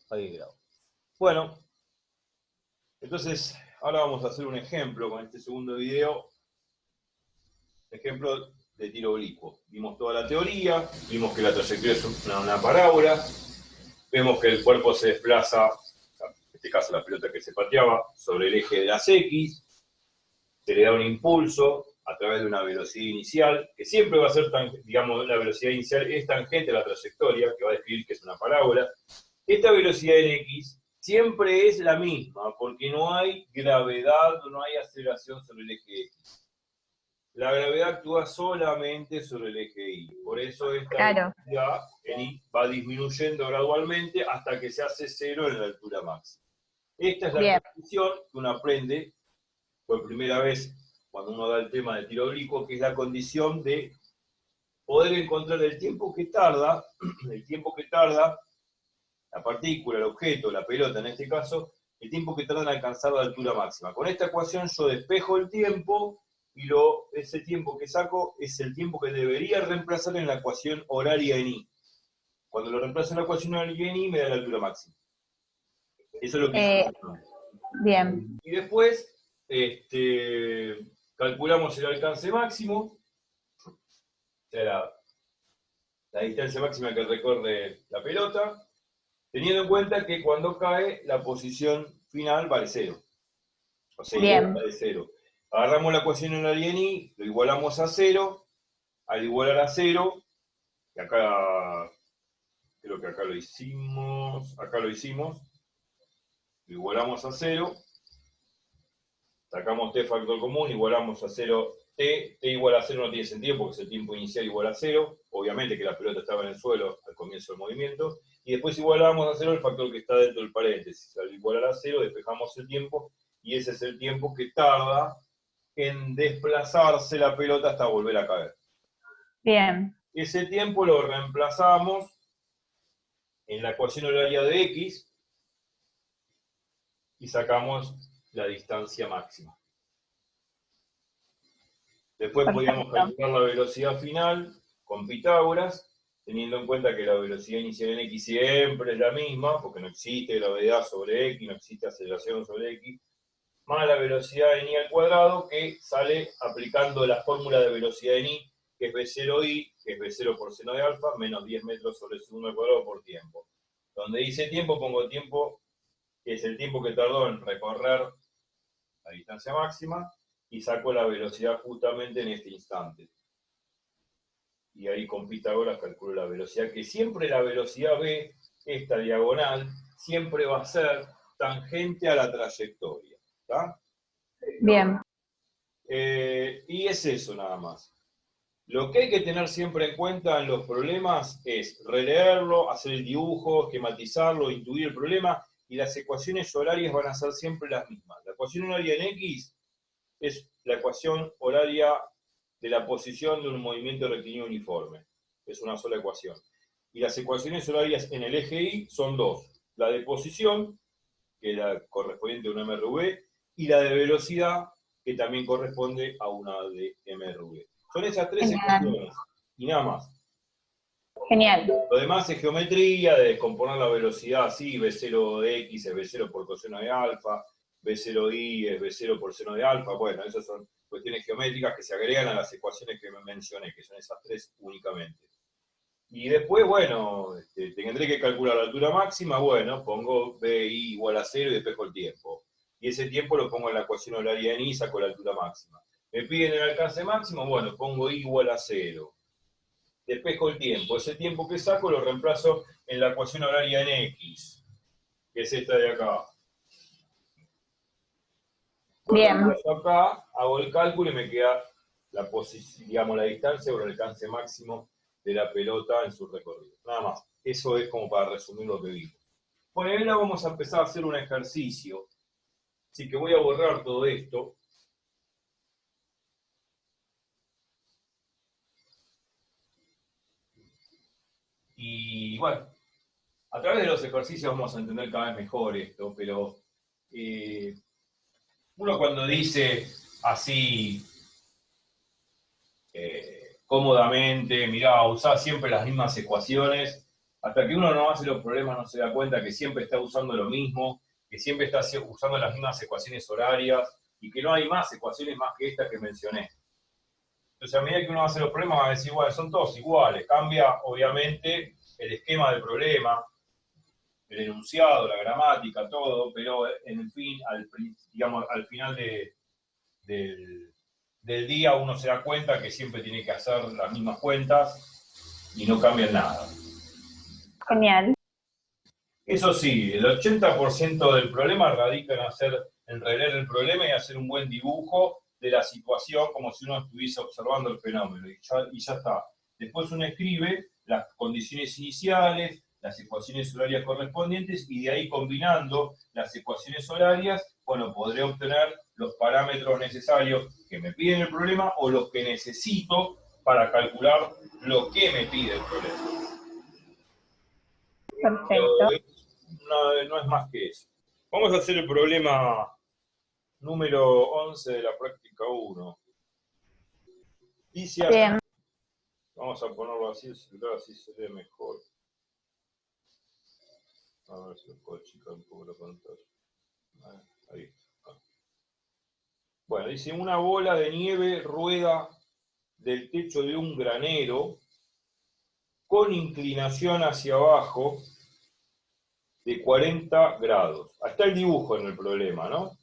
a 10 grados. Bueno, entonces ahora vamos a hacer un ejemplo con este segundo video. Ejemplo de tiro oblicuo. Vimos toda la teoría, vimos que la trayectoria es una parábola, vemos que el cuerpo se desplaza, en este caso la pelota que se pateaba, sobre el eje de las X, se le da un impulso a través de una velocidad inicial, que siempre va a ser, digamos, la velocidad inicial es tangente a la trayectoria, que va a describir que es una parábola. Esta velocidad en X siempre es la misma, porque no hay gravedad, no hay aceleración sobre el eje X. La gravedad actúa solamente sobre el eje Y. Por eso esta velocidad en Y va disminuyendo gradualmente hasta que se hace cero en la altura máxima. Esta es la condición que uno aprende por primera vez cuando uno da el tema de tiro oblicuo, que es la condición de poder encontrar el tiempo que tarda la partícula, el objeto, la pelota en este caso, el tiempo que tarda en alcanzar la altura máxima. Con esta ecuación yo despejo el tiempo y ese tiempo que saco es el tiempo que debería reemplazar en la ecuación horaria en Y. Cuando lo reemplazo en la ecuación horaria en Y me da la altura máxima. Eso es lo que bien. Y después calculamos el alcance máximo, o sea, la distancia máxima que recorre la pelota, teniendo en cuenta que cuando cae la posición final vale 0. O sea, vale 0. Agarramos la ecuación horaria en Y, lo igualamos a 0, al igualar a 0, y acá, creo que acá lo hicimos, lo igualamos a 0, sacamos t factor común, igualamos a 0 t igual a 0 no tiene sentido porque es el tiempo inicial igual a 0, obviamente que la pelota estaba en el suelo al comienzo del movimiento, y después igualamos a 0 el factor que está dentro del paréntesis, al igualar a 0 despejamos el tiempo, y ese es el tiempo que tarda en desplazarse la pelota hasta volver a caer. Bien. Ese tiempo lo reemplazamos en la ecuación horaria de X y sacamos la distancia máxima. Después podíamos calcular la velocidad final con Pitágoras, teniendo en cuenta que la velocidad inicial en X siempre es la misma, porque no existe gravedad sobre X, no existe aceleración sobre X, más la velocidad en Y al cuadrado, que sale aplicando la fórmula de velocidad en Y, que es V0I, que es V0 por seno de alfa, menos 10 metros sobre segundo al cuadrado por tiempo. Donde dice tiempo, pongo tiempo, que es el tiempo que tardó en recorrer la distancia máxima, y saco la velocidad justamente en este instante. Y ahí con Pitágoras calculo la velocidad, que siempre la velocidad v, esta diagonal, siempre va a ser tangente a la trayectoria. ¿Está? Bien. Y es eso nada más. Lo que hay que tener siempre en cuenta en los problemas es releerlo, hacer el dibujo, esquematizarlo, intuir el problema, y las ecuaciones horarias van a ser siempre las mismas. La ecuación horaria en X es la ecuación horaria de la posición de un movimiento rectilíneo uniforme. Es una sola ecuación. Y las ecuaciones horarias en el eje Y son dos. La de posición, que es la correspondiente a una MRV, y la de velocidad, que también corresponde a una de MRV. Son esas tres ecuaciones, y nada más. Genial. Lo demás es geometría, de descomponer la velocidad así, V0 de X es V0 por coseno de alfa, V0i es V0 por seno de alfa, bueno, esas son cuestiones geométricas que se agregan a las ecuaciones que me mencioné, que son esas tres únicamente. Y después, bueno, tendré que calcular la altura máxima, bueno, pongo VI igual a 0 y despejo el tiempo. Y ese tiempo lo pongo en la ecuación horaria en Y y saco la altura máxima. Me piden el alcance máximo, bueno, pongo I igual a 0. Despejo el tiempo. Ese tiempo que saco lo reemplazo en la ecuación horaria en X, que es esta de acá. Bien. Acá hago el cálculo y me queda la digamos, la distancia o el alcance máximo de la pelota en su recorrido. Nada más. Eso es como para resumir lo que digo. Bueno, ahora vamos a empezar a hacer un ejercicio. Así que voy a borrar todo esto. Y bueno, a través de los ejercicios vamos a entender cada vez mejor esto, pero uno cuando dice así cómodamente, mirá, usá siempre las mismas ecuaciones, Hasta que uno no hace los problemas no se da cuenta que siempre está usando lo mismo, que siempre está usando las mismas ecuaciones horarias y que no hay más ecuaciones más que estas que mencioné. Entonces, a medida que uno hace los problemas, va a decir, bueno, son todos iguales. Cambia, obviamente, el esquema del problema, el enunciado, la gramática, todo, pero en fin, digamos, al final del, del día uno se da cuenta que siempre tiene que hacer las mismas cuentas y no cambia nada. Genial. Eso sí, el 80% del problema radica en releer el problema y hacer un buen dibujo de la situación como si uno estuviese observando el fenómeno y ya está. Después uno escribe las condiciones iniciales, las ecuaciones horarias correspondientes y de ahí combinando las ecuaciones horarias, bueno, podré obtener los parámetros necesarios que me piden el problema o los que necesito para calcular lo que me pide el problema. Perfecto. No es más que eso. Vamos a hacer el problema número 11 de la práctica 1. Dice así, Bien. vamos a ponerlo así, así se ve mejor. A ver si puedo achicar un poco la pantalla. Ahí está. Bueno, dice, una bola de nieve rueda del techo de un granero con inclinación hacia abajo de 40 grados. Hasta el dibujo en el problema, ¿no?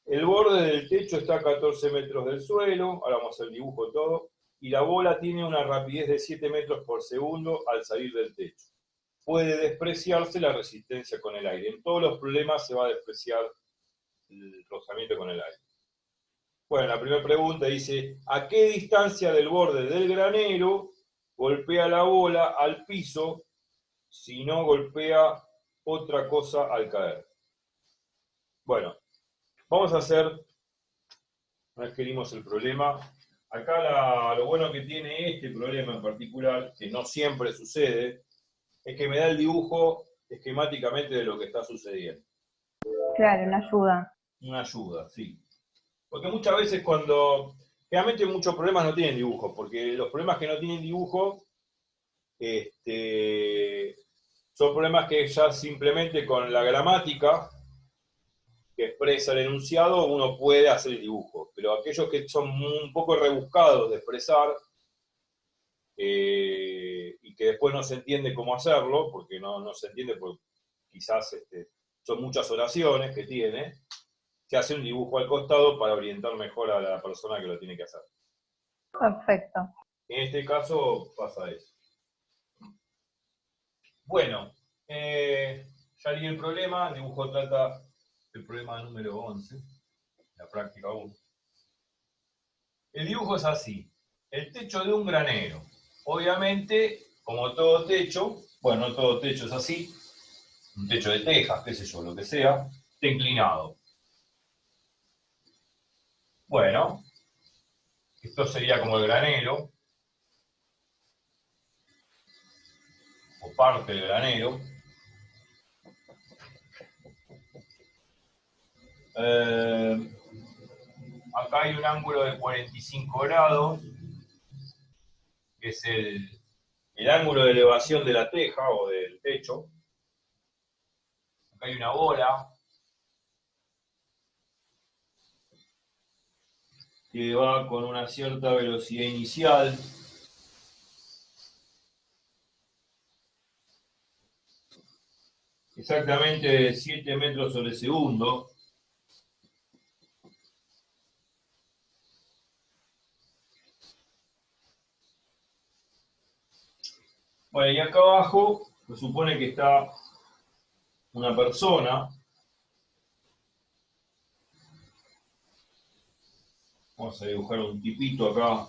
El borde del techo está a 14 metros del suelo, ahora vamos a hacer el dibujo todo, y la bola tiene una rapidez de 7 metros por segundo al salir del techo. Puede despreciarse la resistencia con el aire. En todos los problemas se va a despreciar el rozamiento con el aire. Bueno, la primera pregunta dice, ¿a qué distancia del borde del granero golpea la bola al piso si no golpea otra cosa al caer? Bueno, vamos a hacer, una vez que vimos el problema, acá lo bueno que tiene este problema en particular, que no siempre sucede, es que me da el dibujo esquemáticamente de lo que está sucediendo. Claro, una ayuda. Una ayuda, sí. Porque muchas veces realmente muchos problemas no tienen dibujo, porque los problemas que no tienen dibujo son problemas que ya simplemente con la gramática que expresa el enunciado uno puede hacer el dibujo, pero aquellos que son un poco rebuscados de expresar y que después no se entiende cómo hacerlo, porque no se entiende porque quizás son muchas oraciones que tiene, se hace un dibujo al costado para orientar mejor a la persona que lo tiene que hacer. Perfecto. En este caso pasa eso. Bueno, ya leí el problema, el dibujo trata el problema número 11, la práctica 1. El dibujo es así, el techo de un granero. Obviamente, como todo techo, bueno, no todo techo es así, un techo de tejas, qué sé yo, lo que sea, está inclinado. Bueno, esto sería como el granero, o parte del granero. Acá hay un ángulo de 45 grados, que es el ángulo de elevación de la teja o del techo. Acá hay una bola que va con una cierta velocidad inicial. Exactamente 7 metros sobre segundo. Bueno, y acá abajo se supone que está una persona. Vamos a dibujar un tipito acá,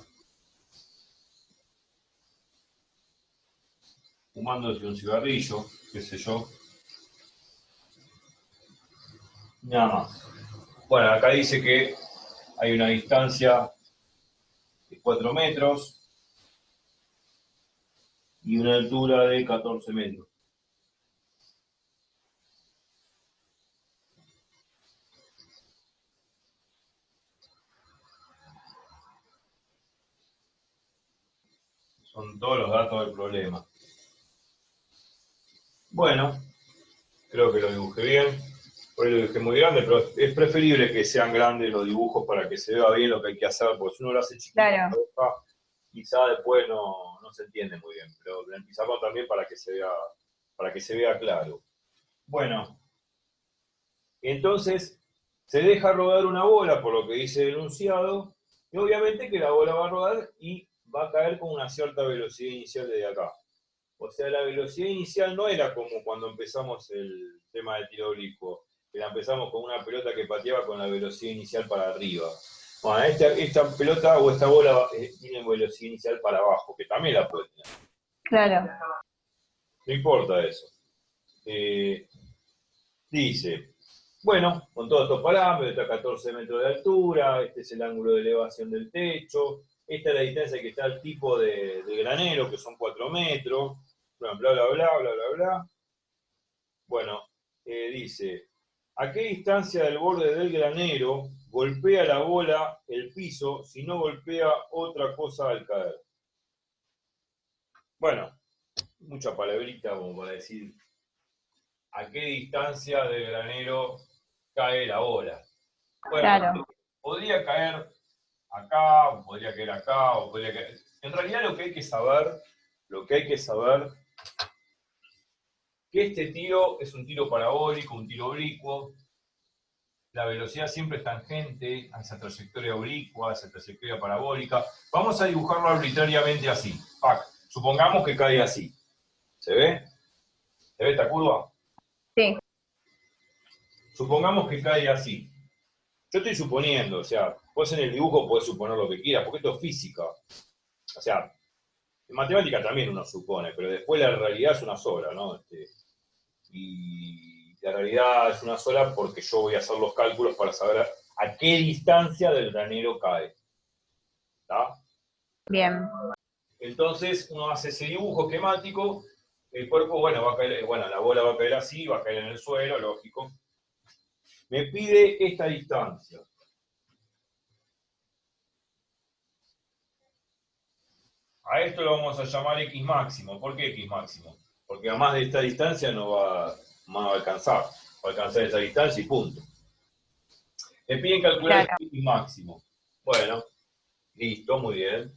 fumándose un cigarrillo, qué sé yo. Nada más. Bueno, acá dice que hay una distancia de 4 metros y una altura de 14 metros. Son todos los datos del problema. Bueno, creo que lo dibujé bien. Por ahí lo dibujé muy grande, pero es preferible que sean grandes los dibujos para que se vea bien lo que hay que hacer, porque si uno lo hace chiquito, Claro, quizá después no se entiende muy bien, pero en el pizarrón también para que se vea claro. Bueno, entonces se deja rodar una bola, por lo que dice el enunciado, y obviamente que la bola va a rodar y va a caer con una cierta velocidad inicial desde acá. O sea, la velocidad inicial no era como cuando empezamos el tema del tiro oblicuo, que la empezamos con una pelota que pateaba con la velocidad inicial para arriba. Bueno, esta pelota o esta bola tiene velocidad inicial para abajo, que también la puede tener. claro. No importa eso. Dice, bueno, con todos estos parámetros, está a 14 metros de altura, este es el ángulo de elevación del techo, esta es la distancia que está el tipo de granero, que son 4 metros, bla, bla, bla, bla, bla, bla, bla. Bueno, dice, ¿a qué distancia del borde del granero golpea la bola el piso si no golpea otra cosa al caer? Bueno, mucha palabrita como para decir a qué distancia del granero cae la bola. Bueno, Claro, podría caer acá, o podría caer acá, o podría caer. En realidad lo que hay que saber, que este tiro es un tiro parabólico, un tiro oblicuo. La velocidad siempre es tangente a esa trayectoria oblicua, a esa trayectoria parabólica. Vamos a dibujarlo arbitrariamente así. Supongamos que cae así. ¿Se ve? ¿Se ve esta curva? sí, Supongamos que cae así. Yo estoy suponiendo, o sea, vos en el dibujo podés suponer lo que quieras, porque esto es física. O sea, en matemática también uno supone, pero después la realidad es una sola, ¿no? Y la realidad es una sola porque yo voy a hacer los cálculos para saber a qué distancia del granero cae. ¿Está? bien. Entonces uno hace ese dibujo esquemático, el cuerpo, bueno, va a caer, bueno, la bola va a caer así, va a caer en el suelo, lógico. Me pide esta distancia. A esto lo vamos a llamar X máximo. ¿Por qué X máximo? Porque a más de esta distancia no va a alcanzar. Va a alcanzar esta distancia y punto. Me piden calcular Claro, este X máximo. Bueno, listo, muy bien.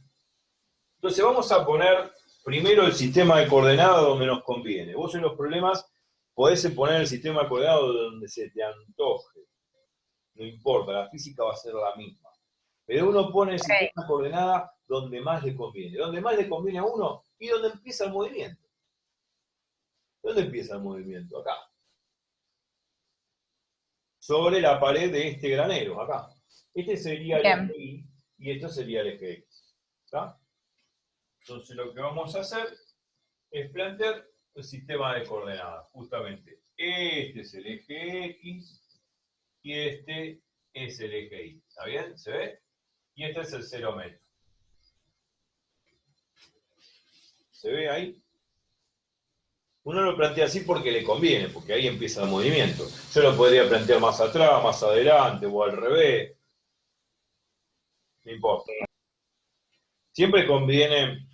Entonces vamos a poner primero el sistema de coordenadas donde nos conviene. Vos en los problemas podés poner el sistema de coordenadas donde se te antoje. No importa, la física va a ser la misma. Pero uno pone el sistema ok, de coordenadas donde más le conviene. Donde más le conviene a uno y donde empieza el movimiento. ¿Dónde empieza el movimiento? Acá. Sobre la pared de este granero, acá. Este sería el bien. eje Y y esto sería el eje X. ¿Está? Entonces lo que vamos a hacer es plantear el sistema de coordenadas, justamente. Este es el eje X y este es el eje Y. ¿Está bien? ¿Se ve? Y este es el 0 metro. ¿Se ve ahí? Uno lo plantea así porque le conviene, porque ahí empieza el movimiento. Yo lo podría plantear más atrás, más adelante o al revés. No importa. Siempre conviene,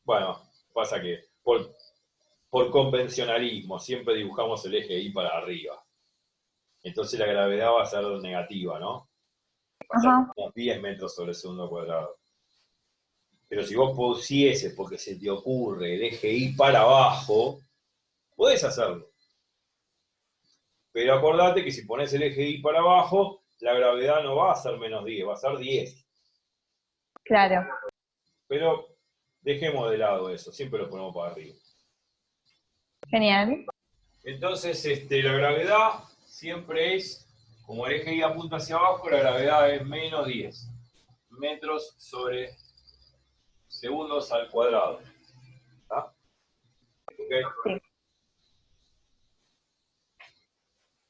bueno, pasa que por convencionalismo siempre dibujamos el eje Y para arriba. Entonces la gravedad va a ser negativa, ¿no? Va a ser Ajá, unos 10 metros sobre segundo cuadrado. Pero si vos pusieses, porque se te ocurre, el eje Y para abajo, podés hacerlo. Pero acordate que si pones el eje Y para abajo, la gravedad no va a ser menos 10, va a ser 10. claro. Pero dejemos de lado eso, siempre lo ponemos para arriba. Genial. Entonces, la gravedad siempre es, como el eje Y apunta hacia abajo, la gravedad es menos 10 metros sobre segundos al cuadrado. ¿Está? ¿Okay? Sí,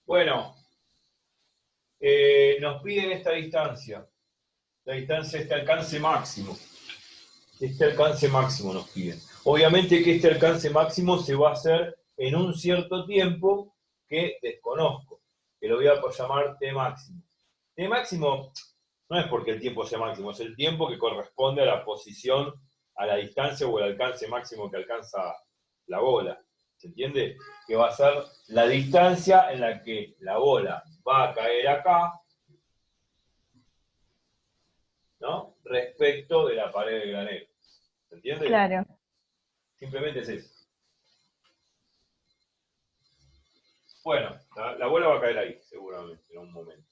Bueno, nos piden esta distancia. La distancia, este alcance máximo. Este alcance máximo nos piden. Obviamente que este alcance máximo se va a hacer en un cierto tiempo que desconozco, que lo voy a llamar T máximo. T máximo no es porque el tiempo sea máximo, es el tiempo que corresponde a la posición, a la distancia o el alcance máximo que alcanza la bola. ¿Se entiende? Que va a ser la distancia en la que la bola va a caer acá, ¿no? Respecto de la pared del granero. ¿Se entiende? Claro. Simplemente es eso. Bueno, la bola va a caer ahí, seguramente, en un momento.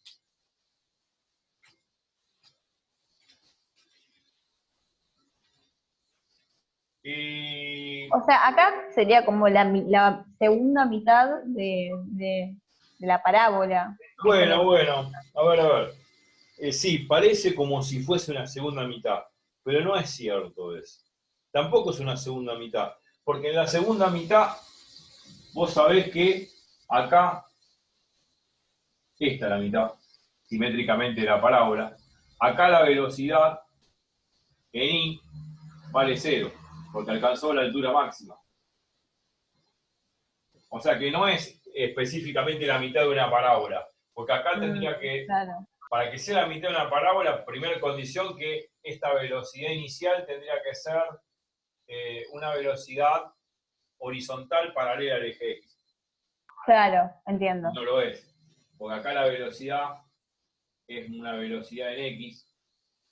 Y O sea, acá sería como la segunda mitad de la parábola. bueno, a ver. Sí, parece como si fuese una segunda mitad, pero no es cierto eso. Tampoco es una segunda mitad, porque en la segunda mitad vos sabés que acá, esta es la mitad, simétricamente de la parábola, acá la velocidad en I vale 0, porque alcanzó la altura máxima. O sea que no es específicamente la mitad de una parábola, porque acá tendría que, Claro, para que sea la mitad de una parábola, primera condición que esta velocidad inicial tendría que ser una velocidad horizontal paralela al eje X. claro, entiendo. No lo es, porque acá la velocidad es una velocidad en X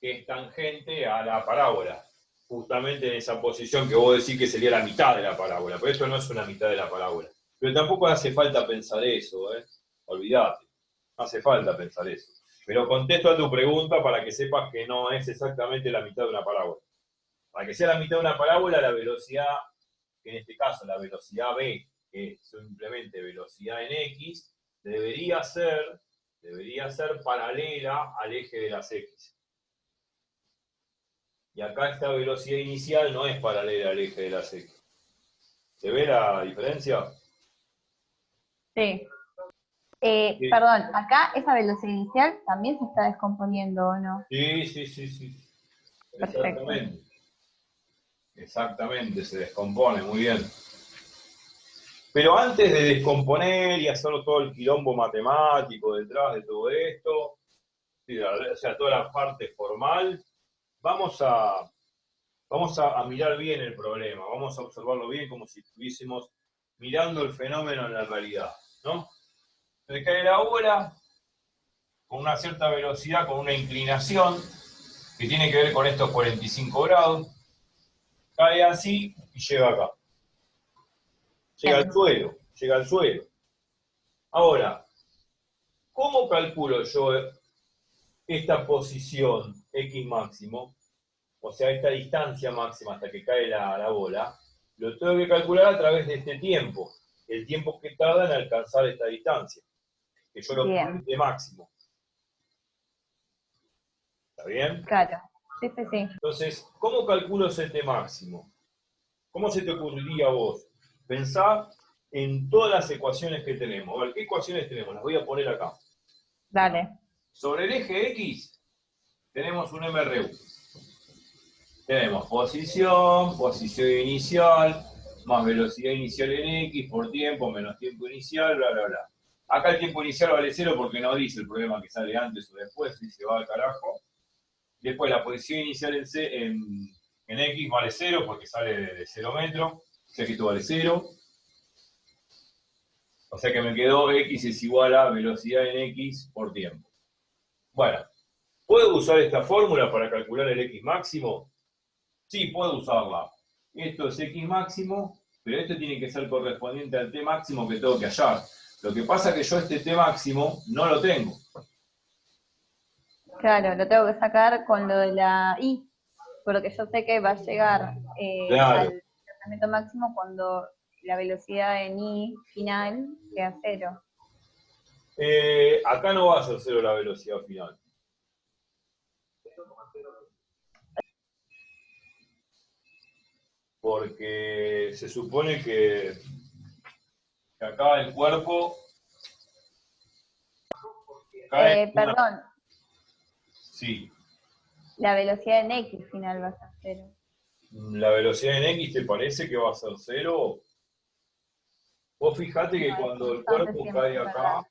que es tangente a la parábola, justamente en esa posición que vos decís que sería la mitad de la parábola, pero esto no es una mitad de la parábola. Pero tampoco hace falta pensar eso, olvídate, no hace falta pensar eso. Pero contesto a tu pregunta para que sepas que no es exactamente la mitad de una parábola. Para que sea la mitad de una parábola, la velocidad, que en este caso la velocidad v, que es simplemente velocidad en x, debería ser paralela al eje de las x. Y acá esta velocidad inicial no es paralela al eje de las x. ¿Se ve la diferencia? Sí. Sí, Perdón, acá esa velocidad inicial también se está descomponiendo, ¿o no? sí. Perfecto. Exactamente. Exactamente, se descompone, muy bien. Pero antes de descomponer y hacer todo el quilombo matemático detrás de todo esto, sí, o sea, toda la parte formal, vamos a mirar bien el problema, vamos a observarlo bien como si estuviésemos mirando el fenómeno en la realidad, ¿no? Se cae la bola con una cierta velocidad, con una inclinación, que tiene que ver con estos 45 grados, cae así y llega acá. Bien. Llega al suelo. Ahora, ¿cómo calculo yo esta posición X máximo? O sea, esta distancia máxima hasta que cae la bola, lo tengo que calcular a través de este tiempo, el tiempo que tarda en alcanzar esta distancia, que yo lo pongo Bien, de máximo. ¿Está bien? claro. Sí, sí, sí. Entonces, ¿cómo calculo ese T máximo? ¿Cómo se te ocurriría a vos? Pensá en todas las ecuaciones que tenemos. A ver, ¿qué ecuaciones tenemos? Las voy a poner acá. Dale. Sobre el eje X tenemos un MRU. Tenemos posición inicial, más velocidad inicial en X por tiempo, menos tiempo inicial, bla, bla, bla. Acá el tiempo inicial vale 0 porque no dice el problema que sale antes o después, y se va al carajo. Después la posición inicial en X vale 0 porque sale de 0 metros, o sea que esto vale 0. O sea que me quedó X es igual a velocidad en X por tiempo. Bueno, ¿puedo usar esta fórmula para calcular el X máximo? Sí, puedo usarla. Esto es X máximo, pero esto tiene que ser correspondiente al T máximo que tengo que hallar. Lo que pasa es que yo este T máximo no lo tengo. Claro, lo tengo que sacar con lo de la I, porque yo sé que va a llegar Claro. al desplazamiento máximo cuando la velocidad en I final sea 0. Acá no va a ser 0 la velocidad final. Porque se supone que acá el cuerpo cae en una... Perdón, Sí, la velocidad en X final va a ser 0. la velocidad en X te parece que va a ser 0. Vos fijate No, que es cuando el constante cuerpo siempre, cae es verdad. acá,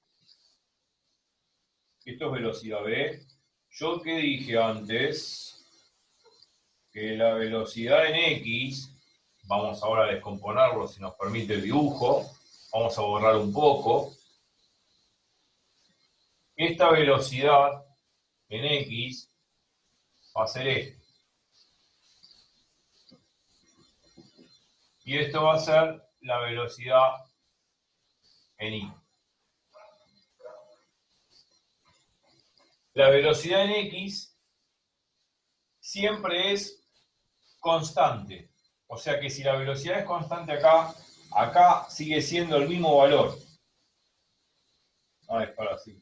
esto es velocidad v. Yo que dije antes que la velocidad en X Vamos ahora a descomponerlo si nos permite el dibujo. Vamos a borrar un poco. Esta velocidad en X va a ser esto. Y esto va a ser la velocidad en Y. La velocidad en X siempre es constante. O sea que si la velocidad es constante acá, acá sigue siendo el mismo valor. Ah, es para así.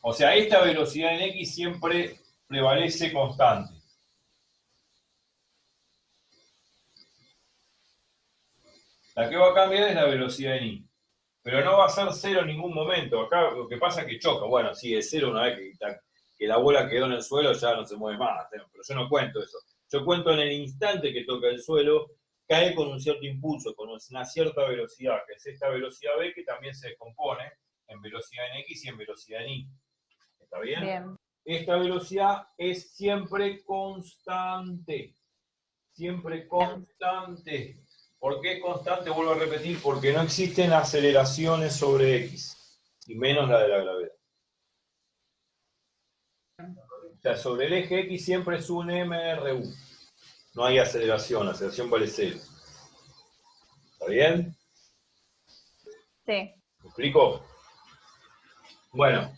O sea, esta velocidad en X siempre prevalece constante. La que va a cambiar es la velocidad en Y. Pero no va a ser cero en ningún momento. Acá lo que pasa es que choca. Bueno, sí, es cero una vez que la bola quedó en el suelo, ya no se mueve más. Pero yo no cuento eso. Yo cuento en el instante que toca el suelo, cae con un cierto impulso, con una cierta velocidad, que es esta velocidad B, que también se descompone en velocidad en X y en velocidad en Y. ¿Está bien? Bien. Esta velocidad es siempre constante. Siempre constante. ¿Por qué constante? Vuelvo a repetir, porque no existen aceleraciones sobre X, y menos la de la gravedad. O sea, sobre el eje X siempre es un MRU. No hay aceleración, la aceleración vale 0. ¿Está bien? Sí. ¿Me explico? Bueno,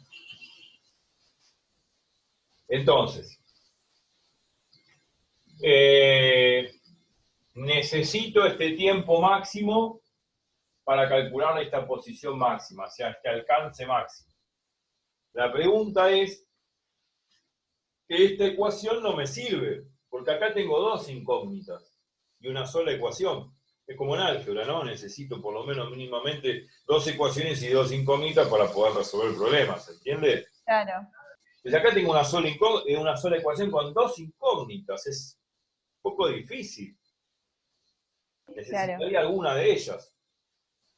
entonces, necesito este tiempo máximo para calcular esta posición máxima, o sea, este alcance máximo. La pregunta es que esta ecuación no me sirve, porque acá tengo dos incógnitas y una sola ecuación. Es como en álgebra, ¿no? Necesito por lo menos mínimamente dos ecuaciones y dos incógnitas para poder resolver el problema, ¿se entiende? Claro. Pues acá tengo una sola ecuación con dos incógnitas, es un poco difícil. Necesitaría alguna de ellas.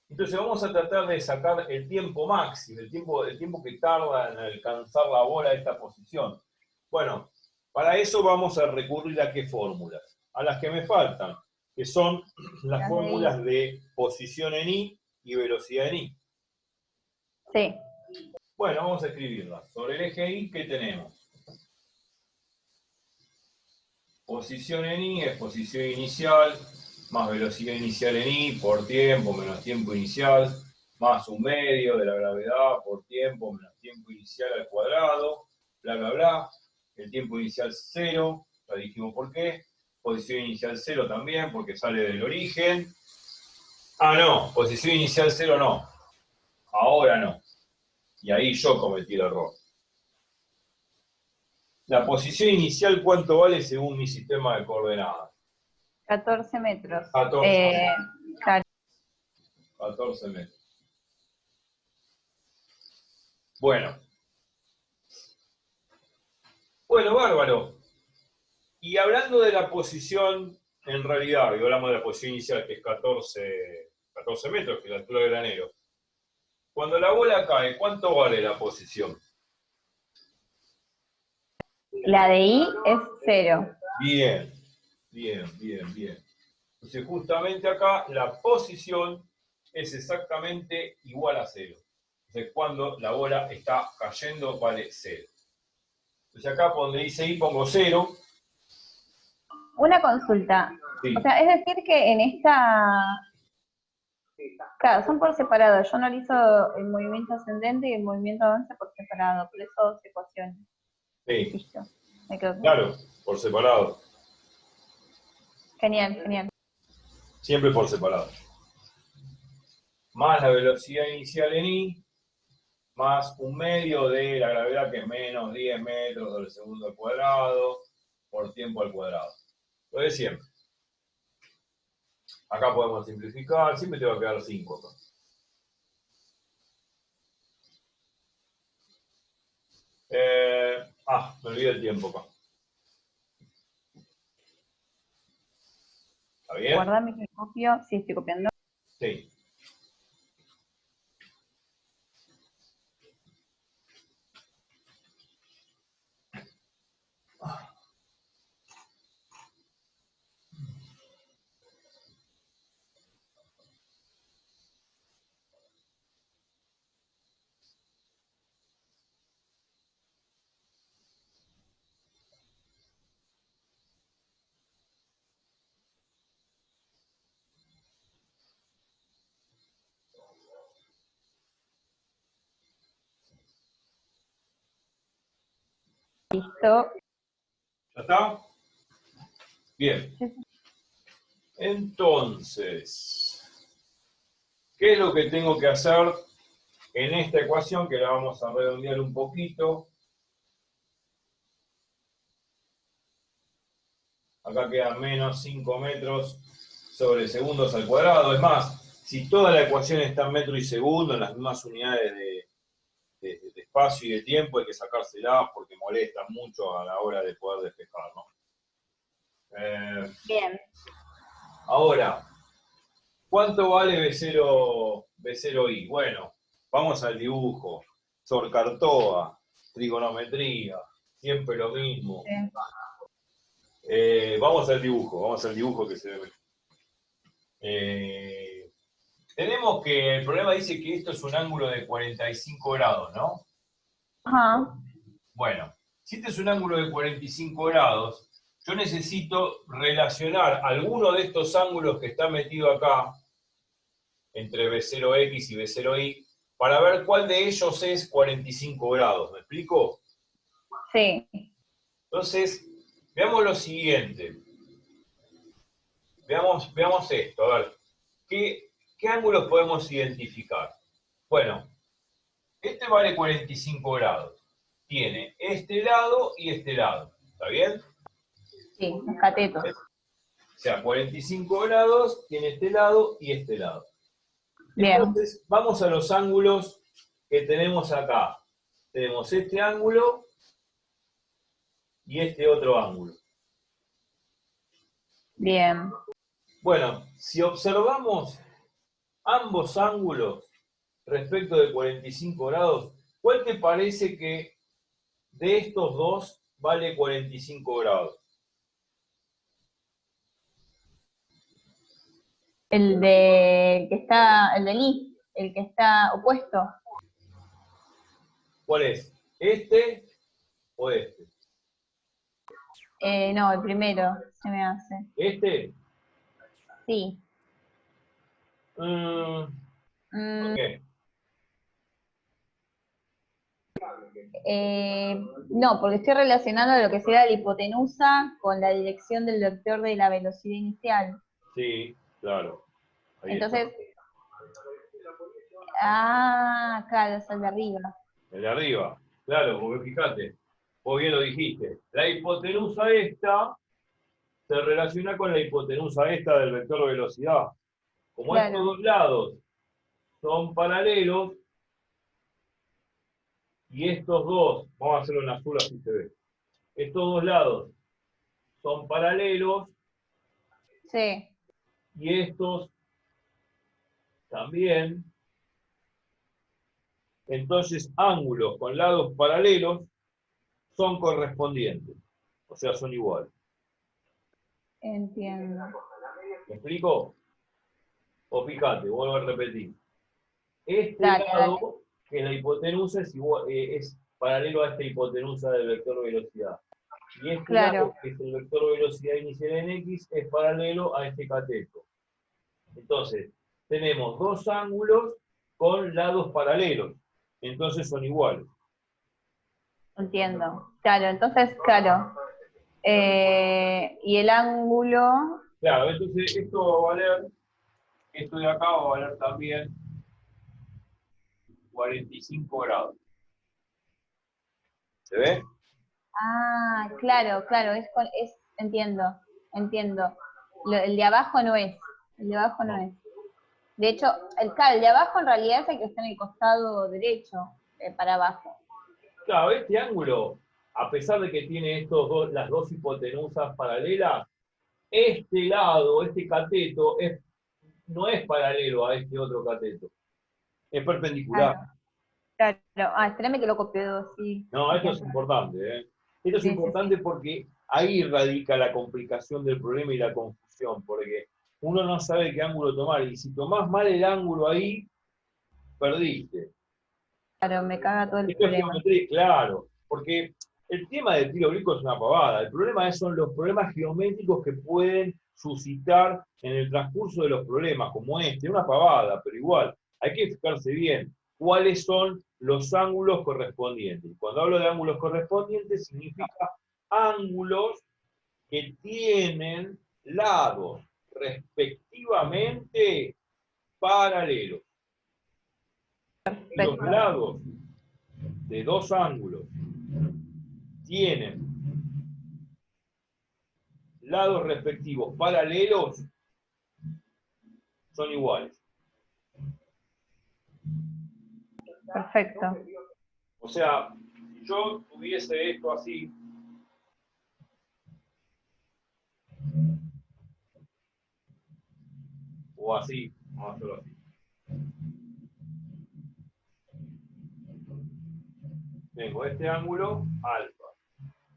Entonces vamos a tratar de sacar el tiempo máximo, el tiempo que tarda en alcanzar la bola a esta posición. Bueno, para eso vamos a recurrir a qué fórmulas, a las que me faltan, que son las fórmulas de posición en Y y velocidad en Y. Sí. Bueno, vamos a escribirlas. Sobre el eje Y, ¿qué tenemos? Posición en Y es posición inicial, más velocidad inicial en Y por tiempo menos tiempo inicial, más un medio de la gravedad por tiempo menos tiempo inicial al cuadrado, bla, bla, bla. El tiempo inicial 0, ya dijimos por qué. Posición inicial 0 también, porque sale del origen. Ah, no, posición inicial 0 no. Ahora no. Y ahí yo cometí el error. La posición inicial, ¿cuánto vale según mi sistema de coordenadas? 14 metros. 14. Claro. 14 metros. Bueno, bárbaro. Y hablando de la posición, en realidad, y hablamos de la posición inicial, que es 14 metros, que es la altura del granero. Cuando la bola cae, ¿cuánto vale la posición? La de I es 0. Bien, bien, bien, bien. Entonces, justamente acá, la posición es exactamente igual a 0. Entonces, cuando la bola está cayendo, vale 0. Entonces, acá donde dice I pongo 0. Una consulta. Sí. O sea, es decir que en esta... Claro, son por separado. Yo analizo el movimiento ascendente y el movimiento avance por separado. Por eso dos ecuaciones. Sí. Listo. Me quedo Claro, por separado. Genial, genial. Siempre por separado. Más la velocidad inicial en I, más un medio de la gravedad, que es menos 10 metros del segundo al cuadrado, por tiempo al cuadrado. Lo de siempre. Acá podemos simplificar, siempre te va a quedar 5 acá. Me olvidé el tiempo acá. ¿Está bien? Guardame que copio. Sí, estoy copiando. Sí. Listo. ¿Ya está? Bien. Entonces, ¿qué es lo que tengo que hacer en esta ecuación? Que la vamos a redondear un poquito. Acá quedan menos 5 metros sobre segundos al cuadrado. Es más, si toda la ecuación está en metro y segundo, en las mismas unidades de espacio y de tiempo, hay que sacárselas porque molestan mucho a la hora de poder despejar, ¿no? Bien. Ahora, ¿cuánto vale B0I? Bueno, vamos al dibujo. Sorcartoa, trigonometría, siempre lo mismo. Sí. Vamos al dibujo que se ve. Tenemos que, el problema dice que esto es un ángulo de 45 grados, ¿no? Ajá. Bueno, si este es un ángulo de 45 grados, yo necesito relacionar alguno de estos ángulos que está metido acá, entre B0X y B0Y, para ver cuál de ellos es 45 grados. ¿Me explico? Sí. Entonces, veamos lo siguiente. Veamos esto, a ver. ¿Qué ángulos podemos identificar? Bueno, este vale 45 grados. Tiene este lado y este lado. ¿Está bien? Sí, los catetos. O sea, 45 grados tiene este lado y este lado. Bien. Entonces, vamos a los ángulos que tenemos acá. Tenemos este ángulo y este otro ángulo. Bien. Bueno, si observamos ambos ángulos respecto de 45 grados, ¿cuál te parece que de estos dos vale 45 grados? El del I, el que está opuesto. ¿Cuál es? ¿Este o este? No, el primero se me hace. ¿Este? Sí. ¿Por qué? No, porque estoy relacionando lo que sería la hipotenusa con la dirección del vector de la velocidad inicial. Sí, claro. Ahí Entonces, está. claro, es el de arriba. El de arriba. Claro, porque fíjate, vos bien lo dijiste. La hipotenusa esta se relaciona con la hipotenusa esta del vector de velocidad. Como Claro. estos dos lados son paralelos, y estos dos, vamos a hacerlo en azul así se ve, estos dos lados son paralelos, Sí. y estos también, entonces ángulos con lados paralelos son correspondientes, o sea, son iguales. Entiendo. ¿Me explico? O fíjate, vuelvo a repetir. Este Dale, lado, que la hipotenusa es paralelo a esta hipotenusa del vector de velocidad. Y este Claro. lado, que es el vector de velocidad inicial en X, es paralelo a este cateto. Entonces, tenemos dos ángulos con lados paralelos. Entonces son iguales. Entiendo. Claro, entonces, claro. Y el ángulo. Claro, entonces esto va a valer, esto de acá va a valer también 45 grados. ¿Se ve? Claro, entiendo. El de abajo no es. El de abajo no es. De hecho, el de abajo en realidad es el que está en el costado derecho, para abajo. Claro, este ángulo, a pesar de que tiene las dos hipotenusas paralelas, este lado, este cateto, no es paralelo a este otro cateto. Es perpendicular. Claro. Espérame que lo copio, sí. No, esto es importante, ¿eh? Esto es importante porque ahí radica la complicación del problema y la confusión, porque uno no sabe qué ángulo tomar, y si tomás mal el ángulo ahí, perdiste. Claro, me caga todo el Esto es problema. geometría, claro, porque el tema del tiro oblicuo es una pavada. El problema son los problemas geométricos que pueden suscitar en el transcurso de los problemas, como este, una pavada, pero igual, hay que fijarse bien. cuáles son los ángulos correspondientes. Cuando hablo de ángulos correspondientes, significa ángulos que tienen lados respectivamente paralelos. Los lados de dos ángulos tienen lados respectivos paralelos, son iguales. Perfecto. O sea, si yo tuviese esto así, o así, vamos a hacerlo así. Tengo este ángulo alfa.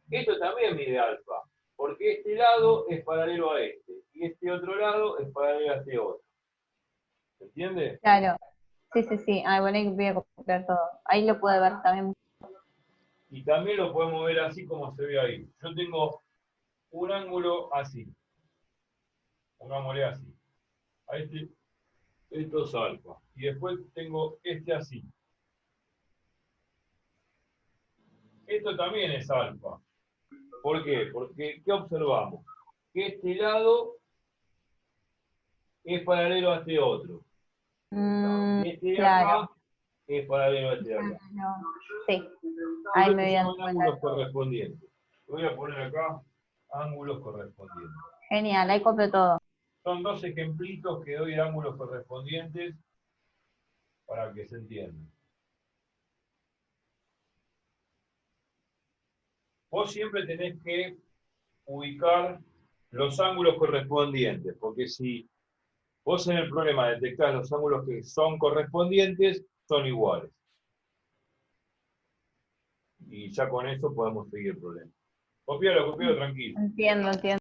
Esto también mide alfa, porque este lado es paralelo a este, y este otro lado es paralelo a este otro. ¿Se entiende? Claro. Sí, sí, sí. Ay, bueno, ahí voy a copiar todo. Ahí lo puede ver también. Y también lo podemos ver así como se ve ahí. Yo tengo un ángulo así. Pongámosle así. A esto es alfa. Y después tengo este así. Esto también es alfa. ¿Por qué? Porque, ¿qué observamos? Que este lado es paralelo a este otro. Este de Claro. acá es paralelo a este de acá. No. Sí. Ahí me voy a dar Son cuenta. ángulos correspondientes. Voy a poner acá ángulos correspondientes. Genial, ahí copio todo. Son dos ejemplitos que doy de ángulos correspondientes para que se entiendan. Vos siempre tenés que ubicar los ángulos correspondientes, porque si vos en el problema detectás los ángulos que son correspondientes, son iguales. Y ya con eso podemos seguir el problema. Copialo, tranquilo. Entiendo, entiendo.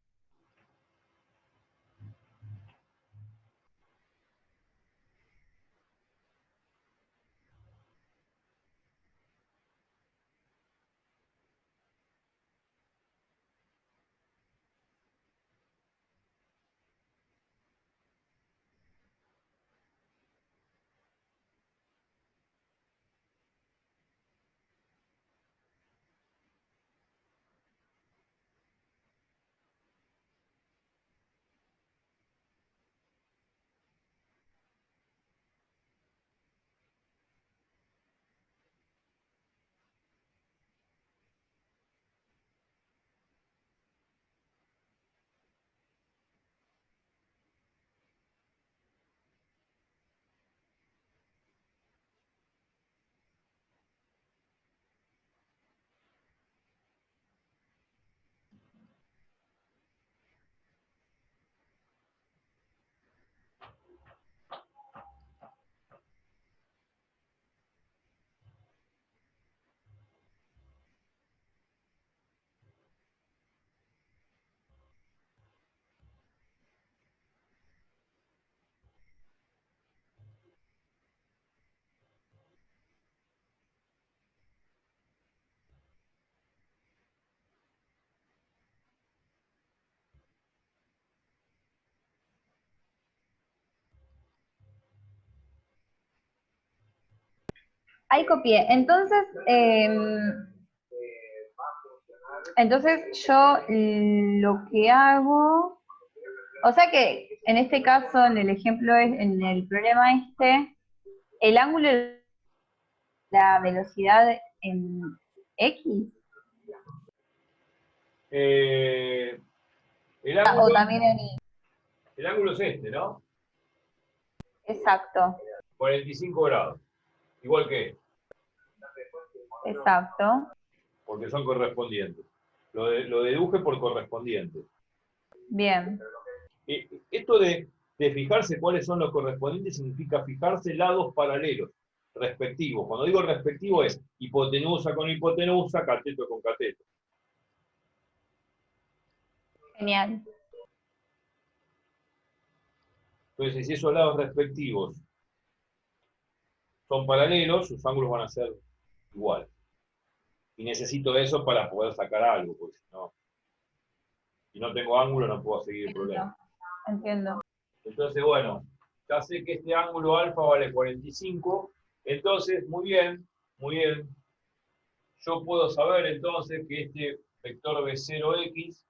Ahí copié. Entonces yo lo que hago, o sea que en este caso, en el ejemplo, en el problema el ángulo de la velocidad en X, El o ángulo, también en Y. el ángulo es este, ¿no? Exacto, 45 grados. Igual que este, exacto. porque son correspondientes. Lo deduje por correspondiente. Bien, Esto de fijarse cuáles son los correspondientes significa fijarse lados paralelos, respectivos. Cuando digo respectivo es hipotenusa con hipotenusa, cateto con cateto. genial. Entonces, si esos lados respectivos son paralelos, sus ángulos van a ser iguales. Y necesito eso para poder sacar algo, porque si no tengo ángulo no puedo seguir el problema. Entiendo. Entonces, bueno, ya sé que este ángulo alfa vale 45, Entonces, muy bien, muy bien. Yo puedo saber entonces que este vector B0x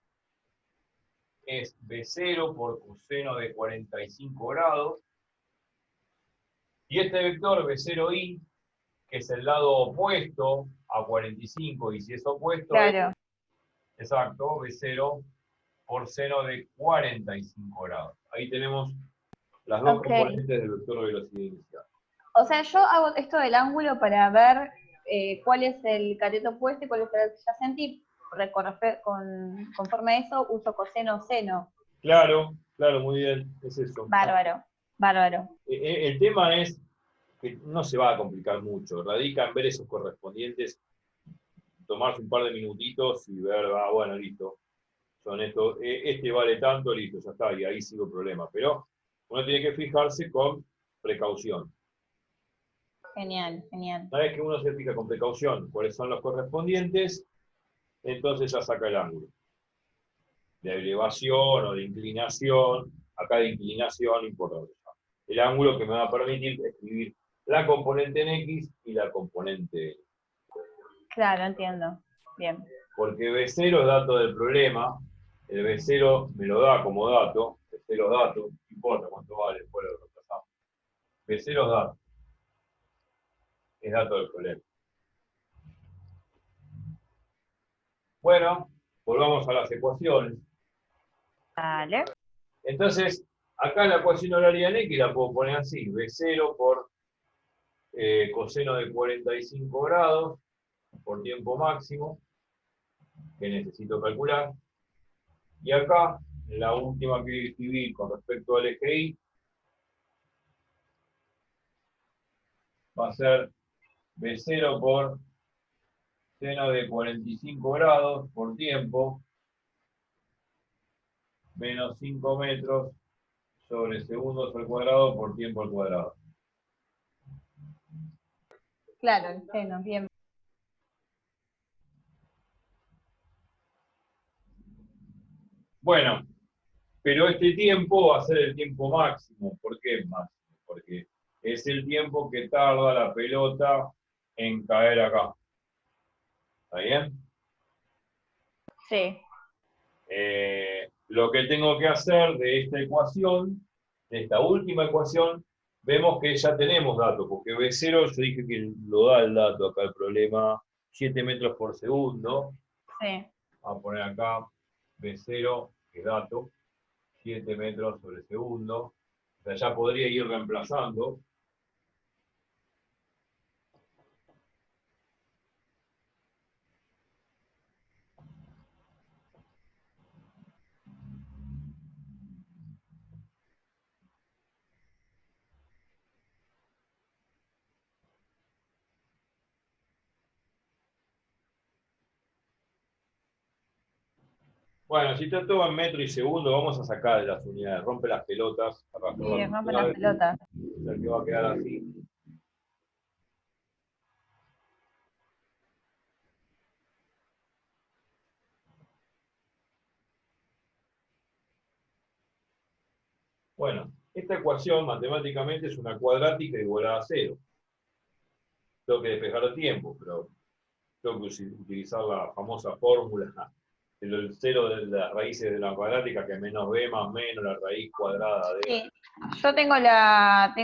es B0 por coseno de 45 grados. Y este vector B0y, que es el lado opuesto a 45, y si es opuesto Claro. es, exacto, B0 por seno de 45 grados. Ahí tenemos las dos Ok. componentes del vector de velocidad inicial. O sea, yo hago esto del ángulo para ver cuál es el cateto opuesto y cuál es el adyacente, y conforme a eso uso coseno o seno. Claro, claro, muy bien, es eso. Bárbaro, bárbaro. El tema es que no se va a complicar mucho, radica en ver esos correspondientes, tomarse un par de minutitos y ver, bueno, listo, son estos, este vale tanto, listo, ya está, y ahí sigo el problema. Pero uno tiene que fijarse con precaución. Genial, genial. Una vez que uno se fija con precaución cuáles son los correspondientes, entonces ya saca el ángulo. De elevación o de inclinación, acá de inclinación, no importa. El ángulo que me va a permitir escribir la componente en X y la componente en. Claro, entiendo. Bien. Porque B0 es dato del problema, el B0 me lo da como dato, B0 es dato, no importa cuánto vale, después lo reemplazamos. B0 es dato del problema. Bueno, volvamos a las ecuaciones. Vale. Entonces, acá la ecuación horaria en X la puedo poner así, B0 por coseno de 45 grados por tiempo máximo, que necesito calcular. Y acá, la última que escribí con respecto al eje Y, va a ser B0 por seno de 45 grados por tiempo, menos 5 metros sobre segundos al cuadrado por tiempo al cuadrado. Claro, el seno, bien. Bueno, pero este tiempo va a ser el tiempo máximo. ¿Por qué máximo? Porque es el tiempo que tarda la pelota en caer acá. ¿Está bien? Sí. Lo que tengo que hacer de esta ecuación, de esta última ecuación, vemos que ya tenemos datos, porque B0 yo dije que lo da el dato acá el problema, 7 metros por segundo. Sí. Vamos a poner acá B0, que es dato, 7 metros sobre segundo. O sea, ya podría ir reemplazando. Bueno, si está todo en metro y segundo, vamos a sacar de las unidades. Rompe las pelotas, arrastra Sí, las rompe las unidades. pelotas. O sea, que va a quedar así. Bueno, esta ecuación matemáticamente es una cuadrática igualada a cero. Tengo que despejar el tiempo, pero tengo que utilizar la famosa fórmula del cero de las raíces de la cuadrática, que menos b más menos la raíz cuadrada de. Sí. Yo tengo la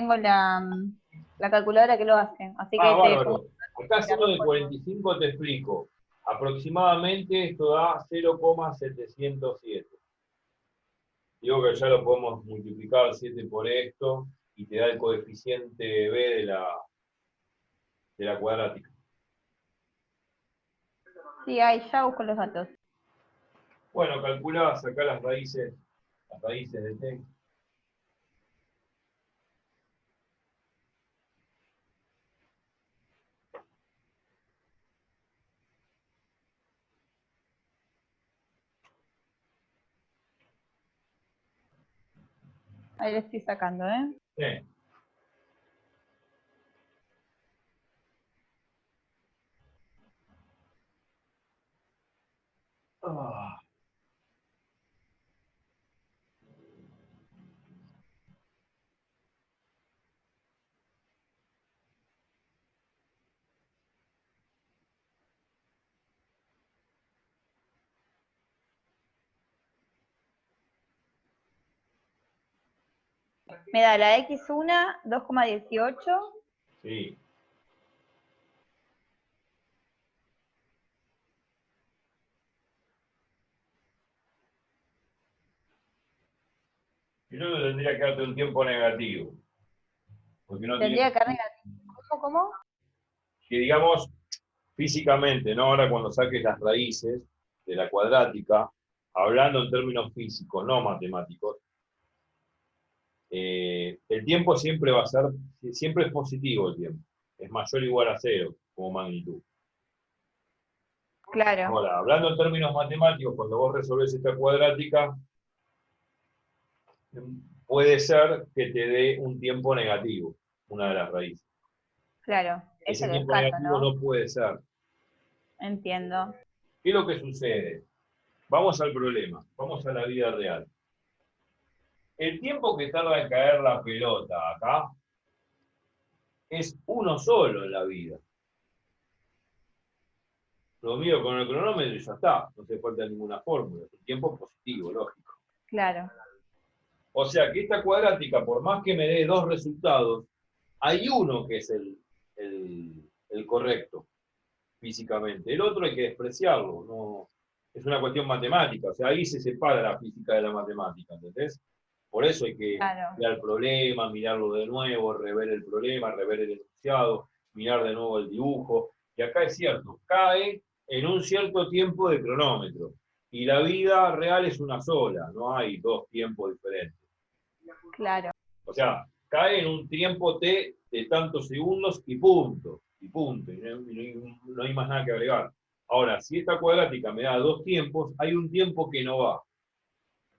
calculadora que lo hace, así que te pongo Bárbaro. Acá la seno de respuesta. 45 te explico. Aproximadamente esto da 0,707. Digo que ya lo podemos multiplicar 7 por esto y te da el coeficiente b de la cuadrática. Sí, ahí ya busco los datos. Bueno, calculá, sacá las raíces de t. Ahí lo estoy sacando, ¿eh? Sí. Ah, Me da la x1, 2,18. Sí. Y luego tendría que darte un tiempo negativo. Porque no tiene Tendría que dar negativo. ¿Cómo? que, digamos, físicamente, ¿no? Ahora cuando saques las raíces de la cuadrática, hablando en términos físicos, no matemáticos, el tiempo siempre va a ser, siempre es positivo el tiempo. Es mayor o igual a cero como magnitud. Claro, Ahora, hablando en términos matemáticos, cuando vos resolvés esta cuadrática, puede ser que te dé un tiempo negativo, una de las raíces. claro. Eso Ese lo tiempo descarto, negativo ¿no? no puede ser. Entiendo. ¿Qué es lo que sucede? Vamos al problema, vamos a la vida real. El tiempo que tarda en caer la pelota acá es uno solo en la vida. Lo mido con el cronómetro y ya está, no hace falta ninguna fórmula, es un tiempo positivo, lógico. Claro, O sea que esta cuadrática, por más que me dé dos resultados, hay uno que es el correcto físicamente. El otro hay que despreciarlo, no, es una cuestión matemática, o sea, ahí se separa la física de la matemática, ¿entendés? Por eso hay que claro. mirar el problema, mirarlo de nuevo, rever el problema, rever el enunciado, mirar de nuevo el dibujo. Y acá es cierto, cae en un cierto tiempo de cronómetro. Y la vida real es una sola, no hay dos tiempos diferentes. Claro. O sea, cae en un tiempo T de tantos segundos y punto. Y punto. Y no hay más nada que agregar. Ahora, si esta cuadrática me da dos tiempos, hay un tiempo que no va.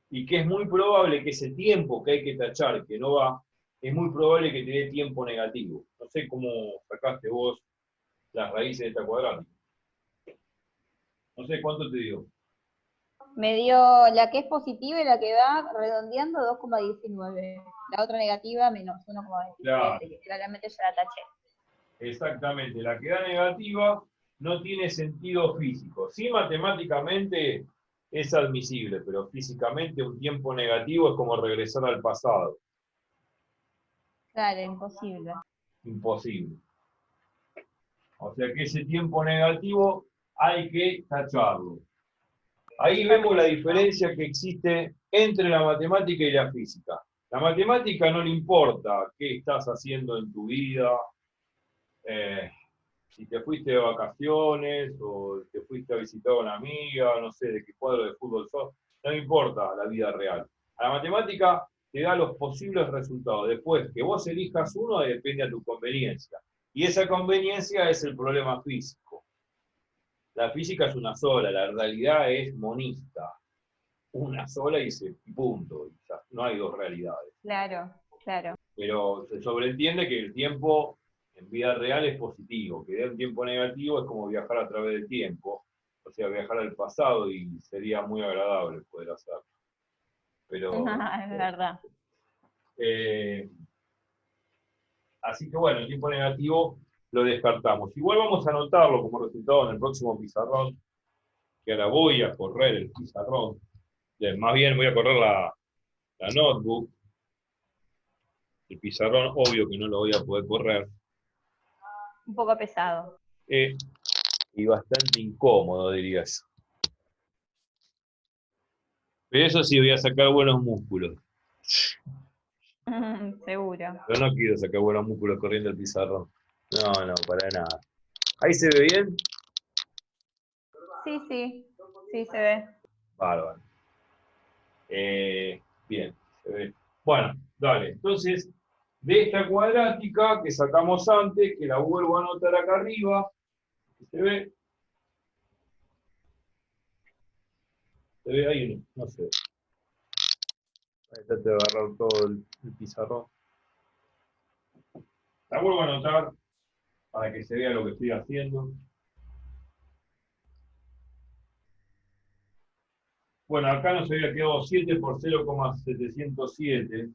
Y que es muy probable que ese tiempo que hay que tachar, que no va, es muy probable que te dé tiempo negativo. No sé cómo sacaste vos las raíces de esta cuadrática. No sé cuánto te dio. Me dio la que es positiva y la que va redondeando 2,19. La otra negativa menos 1,27, Claro, que claramente ya la taché. exactamente. La que da negativa no tiene sentido físico. Sí, matemáticamente es admisible, pero físicamente un tiempo negativo es como regresar al pasado. Claro, imposible. Imposible. O sea que ese tiempo negativo hay que tacharlo. Ahí vemos la Perfecto. diferencia que existe entre la matemática y la física. La matemática no le importa qué estás haciendo en tu vida, eh, si te fuiste de vacaciones o te fuiste a visitar a una amiga, no sé de qué cuadro de fútbol sos, no me importa la vida real. A la matemática te da los posibles resultados. Después, que vos elijas uno depende a tu conveniencia. Y esa conveniencia es el problema físico. La física es una sola, la realidad es monista. Una sola y punto. Ya, no hay dos realidades. Claro, claro. Pero se sobreentiende que el tiempo en vida real es positivo, que dé un tiempo negativo es como viajar a través del tiempo, o sea, viajar al pasado y sería muy agradable poder hacerlo. Pero, Es verdad. eh, así que bueno, el tiempo negativo lo descartamos. Igual vamos a anotarlo como resultado en el próximo pizarrón, que ahora voy a correr el pizarrón. Más bien voy a correr la notebook. El pizarrón, obvio que no lo voy a poder correr. Un poco pesado. Eh, y bastante incómodo, dirías. Pero eso sí, voy a sacar buenos músculos. Seguro. Pero no quiero sacar buenos músculos corriendo el pizarrón. No, no, para nada. ¿Ahí se ve bien? Sí, sí. Sí, se ve. Bárbaro. Bien, se ve. Bueno, dale. Entonces, de esta cuadrática que sacamos antes, que la vuelvo a anotar acá arriba, ¿se ve? ¿Se ve ahí? No sé. Ahí trate de agarrar todo el pizarrón. La vuelvo a anotar para que se vea lo que estoy haciendo. Bueno, acá nos había quedado 7 por 0,707.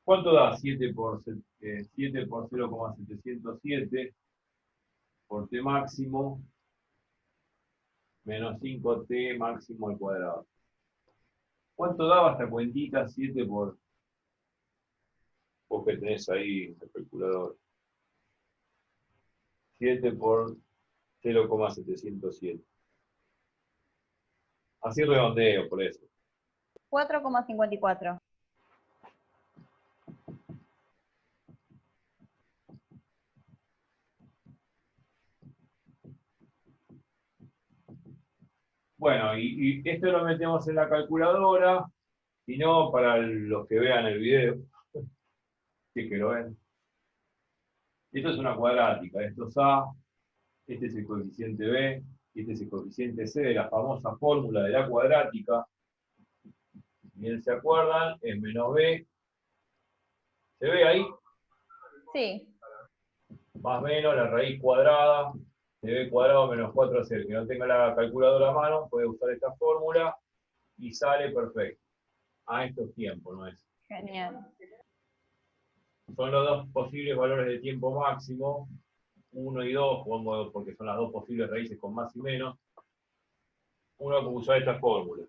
¿Cuánto da 7 por 0,707 por t máximo menos 5t máximo al cuadrado? ¿Cuánto daba esta cuentita 7 por Vos que tenés ahí el calculador. 7 por 0,707. Así redondeo, por eso. 4,54. Bueno, y esto lo metemos en la calculadora, si no, para los que vean el video, si es que lo ven. Esto es una cuadrática, esto es A, este es el coeficiente B, y este es el coeficiente C de la famosa fórmula de la cuadrática. Bien, ¿se acuerdan? Es menos B. ¿Se ve ahí? Sí. Más o menos la raíz cuadrada de B cuadrado menos 4C. El que no tenga la calculadora a mano puede usar esta fórmula y sale perfecto. A estos tiempos, ¿no es? Genial. Son los dos posibles valores de tiempo máximo, 1 y 2, pongo porque son las dos posibles raíces con más y menos. Uno puede usar esta fórmula.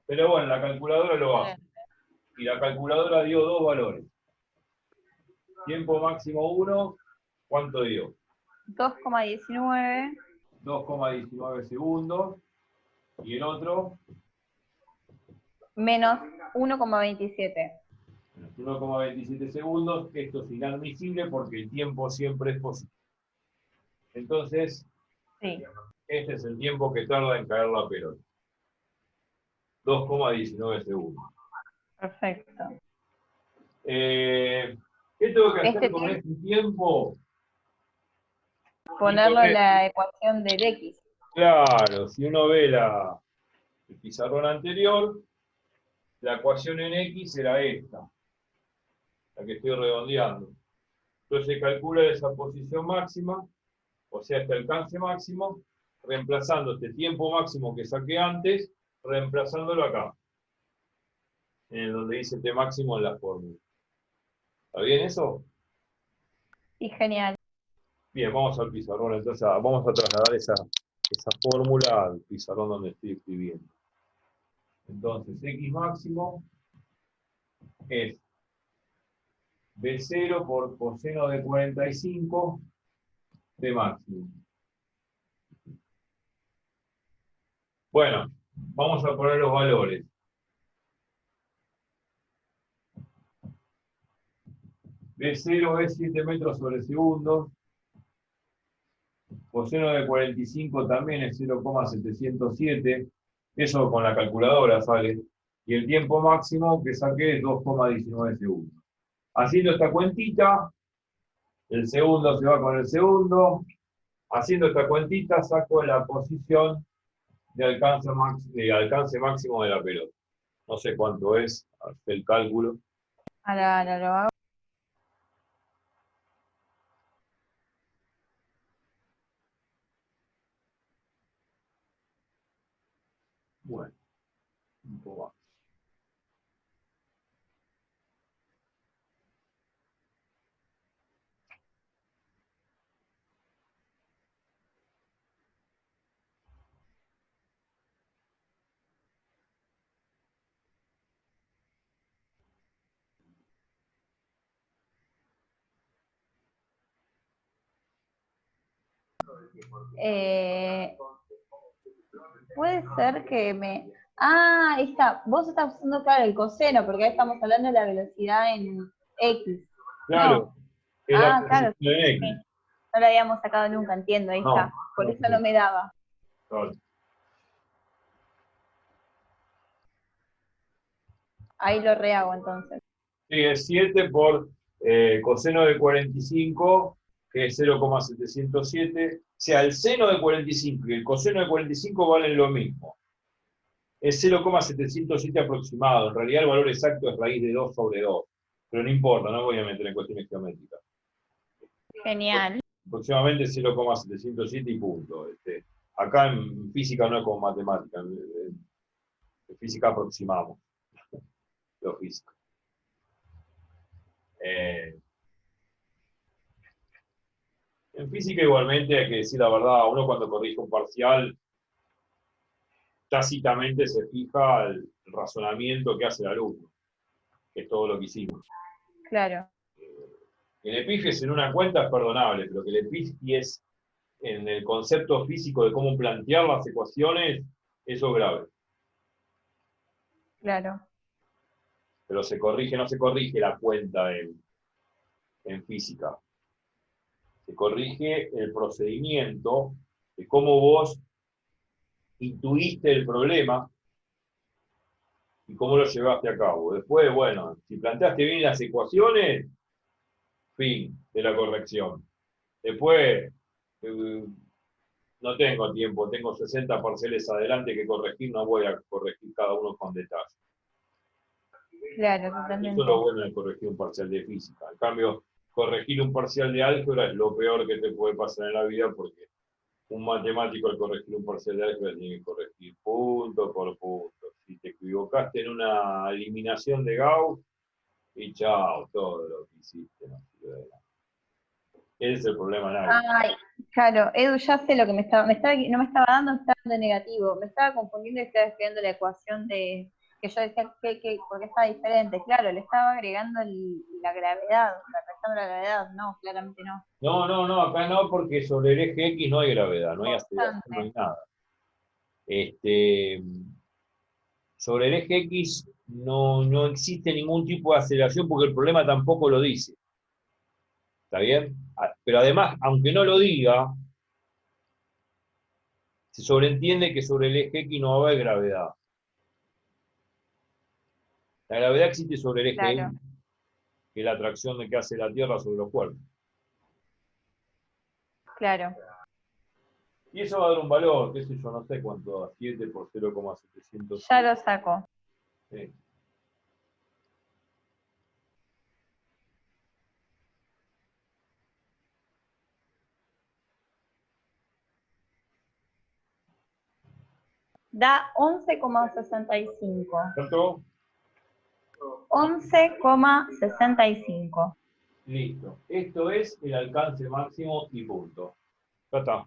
Pero bueno, la calculadora lo hace. Y la calculadora dio dos valores. Tiempo máximo 1, ¿cuánto dio? 2,19. 2,19 segundos. Y el otro, Menos 1,27. 1,27 segundos. Esto es inadmisible porque el tiempo siempre es positivo. Entonces, Sí. este es el tiempo que tarda en caer la pelota. 2,19 segundos. Perfecto. ¿Qué tengo que hacer con este tiempo? Ponerlo en la ecuación del X. Claro, si uno ve el pizarrón anterior, la ecuación en X era esta, la que estoy redondeando. Entonces calcula esa posición máxima, o sea, este alcance máximo, reemplazando este tiempo máximo que saqué antes, reemplazándolo acá, en donde dice T máximo en la fórmula. ¿Está bien eso? Sí, genial. Bien, vamos al pizarrón, entonces vamos a trasladar esa fórmula al pizarrón donde estoy escribiendo. Entonces, X máximo es B0 por coseno de 45 de máximo. Bueno, vamos a poner los valores. B0 es 7 metros sobre segundo. Coseno de 45 también es 0,707. Eso con la calculadora sale. Y el tiempo máximo que saqué es 2,19 segundos. Haciendo esta cuentita, el segundo se va con el segundo. Haciendo esta cuentita, saco la posición de alcance máximo de la pelota. No sé cuánto es, el cálculo. Ahora lo hago. Bueno, un poco más. Puede ser que me... Ah, ahí está. Vos estás usando, claro, el coseno, porque ahí estamos hablando de la velocidad en X. Claro, No. es la Ah, claro. posición en Sí. X. No lo habíamos sacado nunca, entiendo, ahí No, está. Por eso no. no me daba. Claro. Ahí lo rehago entonces. Sí, es 7 por coseno de 45, que es 0,707. O sea, el seno de 45 y el coseno de 45 valen lo mismo. Es 0,707 aproximado. En realidad el valor exacto es raíz de 2 sobre 2. Pero no importa, no voy a meter en cuestiones geométricas. Genial. Aproximadamente 0,707 y punto. Acá en física no es como matemática. En física aproximamos lo físico. En física igualmente hay que decir la verdad, uno cuando corrige un parcial, tácitamente se fija el razonamiento que hace el alumno, que es todo lo que hicimos. Claro. El epifies en una cuenta es perdonable, pero que el epifies en el concepto físico de cómo plantear las ecuaciones, eso es grave. Claro. Pero se corrige, no se corrige la cuenta en física. Se corrige el procedimiento de cómo vos intuiste el problema y cómo lo llevaste a cabo. Después, bueno, si planteaste bien las ecuaciones, fin de la corrección. Después, no tengo tiempo, tengo 60 parciales adelante que corregir, no voy a corregir cada uno con detalle. Claro, Eso totalmente. es lo bueno de corregir un parcial de física. En cambio, corregir un parcial de álgebra es lo peor que te puede pasar en la vida porque un matemático al corregir un parcial de álgebra tiene que corregir punto por punto. Si te equivocaste en una eliminación de Gauss, y chao, todo lo que hiciste no sirve de nada. Ese es el problema en álgebra. Ay, claro, Edu, ya sé lo que no me estaba dando, me estaba dando negativo, me estaba confundiendo y estaba escribiendo la ecuación que yo decía porque estaba diferente, claro, le estaba agregando la gravedad, restando la gravedad, no, claramente no. No, acá no, porque sobre el eje X no hay gravedad, no hay aceleración, no hay Constante, nada. Sobre el eje X no existe ningún tipo de aceleración porque el problema tampoco lo dice. ¿Está bien? Pero además, aunque no lo diga, se sobreentiende que sobre el eje X no va a haber gravedad. La gravedad existe sobre el eje Y, claro, que es la atracción que hace la Tierra sobre los cuerpos. claro. Y eso va a dar un valor, qué sé yo, no sé cuánto da, 7 por 0,700. Ya lo saco. Sí. Da 11,65. ¿Cuánto? 11,65. Listo. Esto es el alcance máximo y punto. Ya está.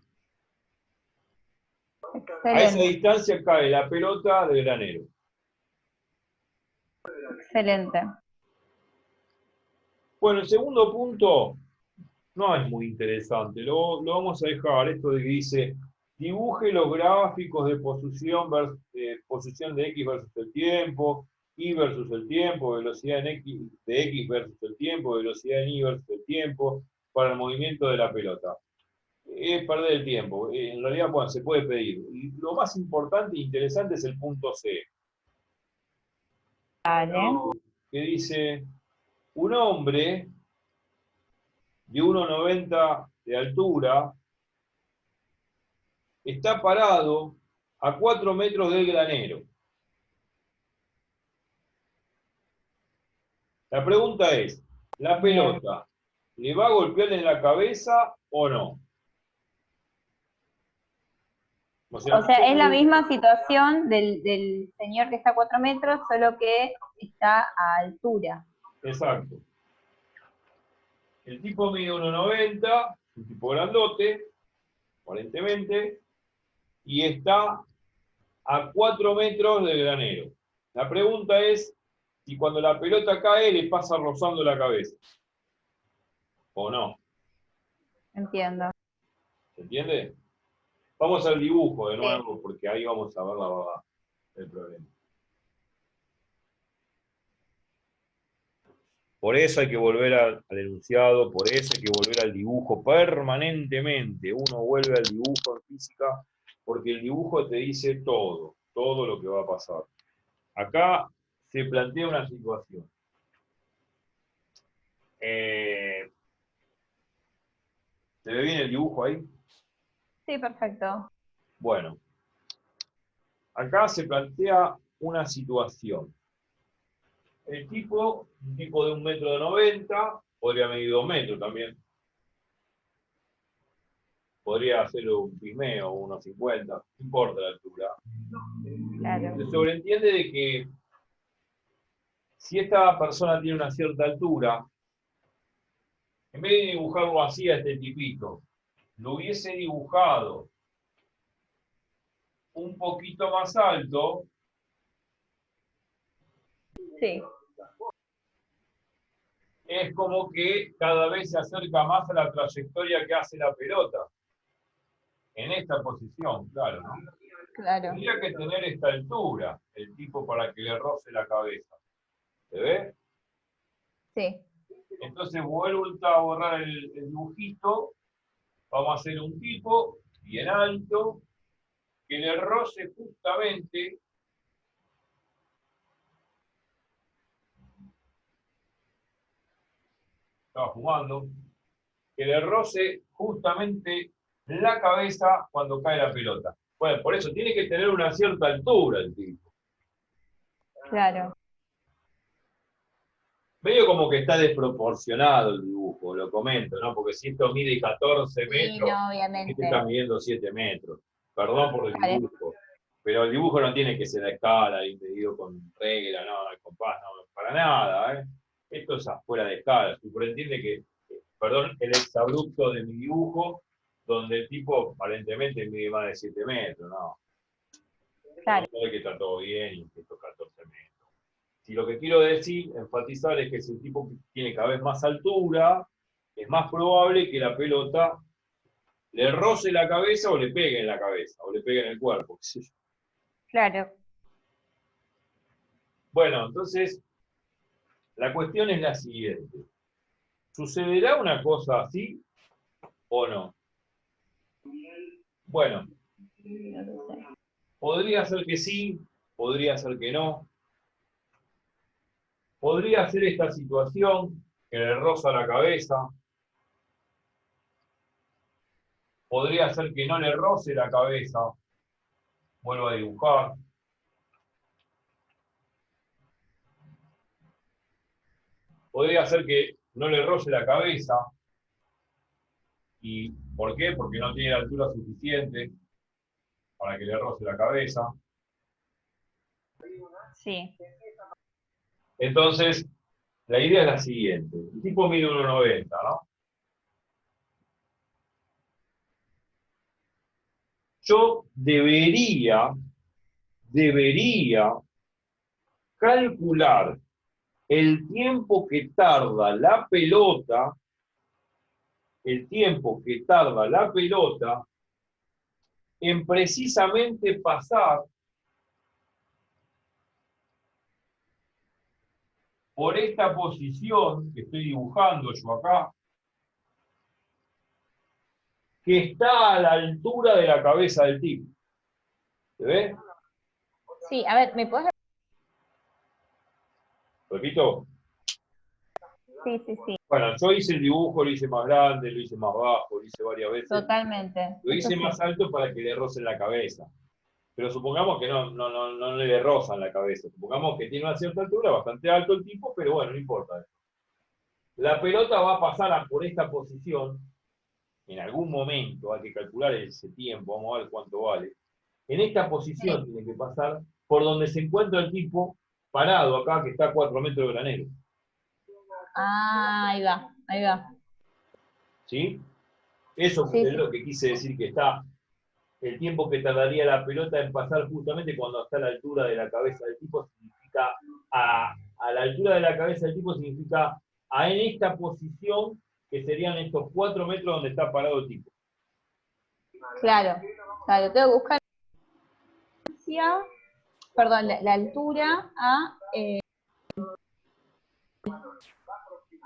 A esa Excelente, distancia cae la pelota del granero. excelente. Bueno, el segundo punto no es muy interesante. Lo vamos a dejar. Esto de que dice, dibuje los gráficos de posición de X versus el tiempo, Y versus el tiempo, velocidad en X, de X versus el tiempo, velocidad en Y versus el tiempo, para el movimiento de la pelota. Es perder el tiempo. En realidad, bueno, se puede pedir. Y lo más importante e interesante es el punto C, Vale. que dice, un hombre de 1,90 de altura está parado a 4 metros del granero. La pregunta es, ¿la Bien. pelota le va a golpear en la cabeza o no? O O sea, sea, es la misma situación del señor que está a 4 metros, solo que está a altura. exacto. El tipo mide 1,90, un tipo grandote, aparentemente, y está a 4 metros del granero. La pregunta es si cuando la pelota cae le pasa rozando la cabeza o no. Entiendo. ¿Se entiende? Vamos al dibujo de Sí. nuevo, porque ahí vamos a ver el problema. Por eso hay que volver al enunciado, por eso hay que volver al dibujo permanentemente. Uno vuelve al dibujo en física porque el dibujo te dice todo lo que va a pasar. Acá se plantea una situación. ¿Se ve bien el dibujo ahí? Sí, perfecto. Bueno, acá se plantea una situación. El tipo, un tipo de 1,90 m, podría medir 2 metros también. Podría ser un pigmeo, 1,50 m, no importa la altura. Claro. Se sobreentiende de que si esta persona tiene una cierta altura, en vez de dibujarlo así a este tipito, lo hubiese dibujado un poquito más alto, Sí. es como que cada vez se acerca más a la trayectoria que hace la pelota. En esta posición, claro, ¿no? Claro. Tendría que tener esta altura, el tipo para que le roce la cabeza. ¿Se ve? Sí. Entonces vuelvo a borrar el dibujito. Vamos a hacer un tipo bien alto que le roce justamente. Estaba fumando. Que le roce justamente la cabeza cuando cae la pelota. Bueno, por eso tiene que tener una cierta altura el tipo. Claro. Medio como que está desproporcionado el dibujo, lo comento, ¿no? Porque si esto mide 14 Sí, metros, no, este obviamente. está midiendo 7 metros. Perdón por el Vale. dibujo. Pero el dibujo no tiene que ser a escala y medido con regla, no, al compás, no, para nada, ¿eh? Esto es afuera de escala. Superentiende que, perdón, el exabrupto de mi dibujo, donde el tipo aparentemente mide más de 7 metros, ¿no? Claro. No, que está todo bien y que estos 14 metros. Si lo que quiero decir, enfatizar, es que si el tipo tiene cada vez más altura, es más probable que la pelota le roce la cabeza o le pegue en la cabeza, o le pegue en el cuerpo. Claro. Bueno, entonces, la cuestión es la siguiente. ¿Sucederá una cosa así o no? Bueno, No lo sé. podría ser que sí, podría ser que no. Podría ser esta situación que le roza la cabeza. Podría ser que no le roce la cabeza. Vuelvo a dibujar. Podría ser que no le roce la cabeza. ¿Y por qué? Porque no tiene la altura suficiente para que le roce la cabeza. Sí. Entonces, la idea es la siguiente. El tipo mide 1,90, ¿no? Yo debería calcular el tiempo que tarda la pelota, en precisamente pasar por esta posición que estoy dibujando yo acá, que está a la altura de la cabeza del tipo. ¿Se ve? Sí, a ver, ¿me puedes? Repito. Sí, sí, sí. Bueno, yo hice el dibujo, lo hice más grande, lo hice más bajo, lo hice varias veces. Totalmente. Lo Eso hice sí. más alto para que le rocen la cabeza. Pero supongamos que no le rozan la cabeza. Supongamos que tiene una cierta altura, bastante alto el tipo, pero bueno, no importa. La pelota va a pasar por esta posición en algún momento, hay que calcular ese tiempo, vamos a ver cuánto vale. En esta posición Sí. tiene que pasar por donde se encuentra el tipo parado acá, que está a 4 metros de granero. Ah, ahí va, ahí va. ¿Sí? Eso Sí, es sí. lo que quise decir, que está el tiempo que tardaría la pelota en pasar justamente cuando está a la altura de la cabeza del tipo, significa a la altura de la cabeza del tipo significa en esta posición, que serían estos 4 metros donde está parado el tipo. Claro, claro. Tengo que buscar perdón, la altura a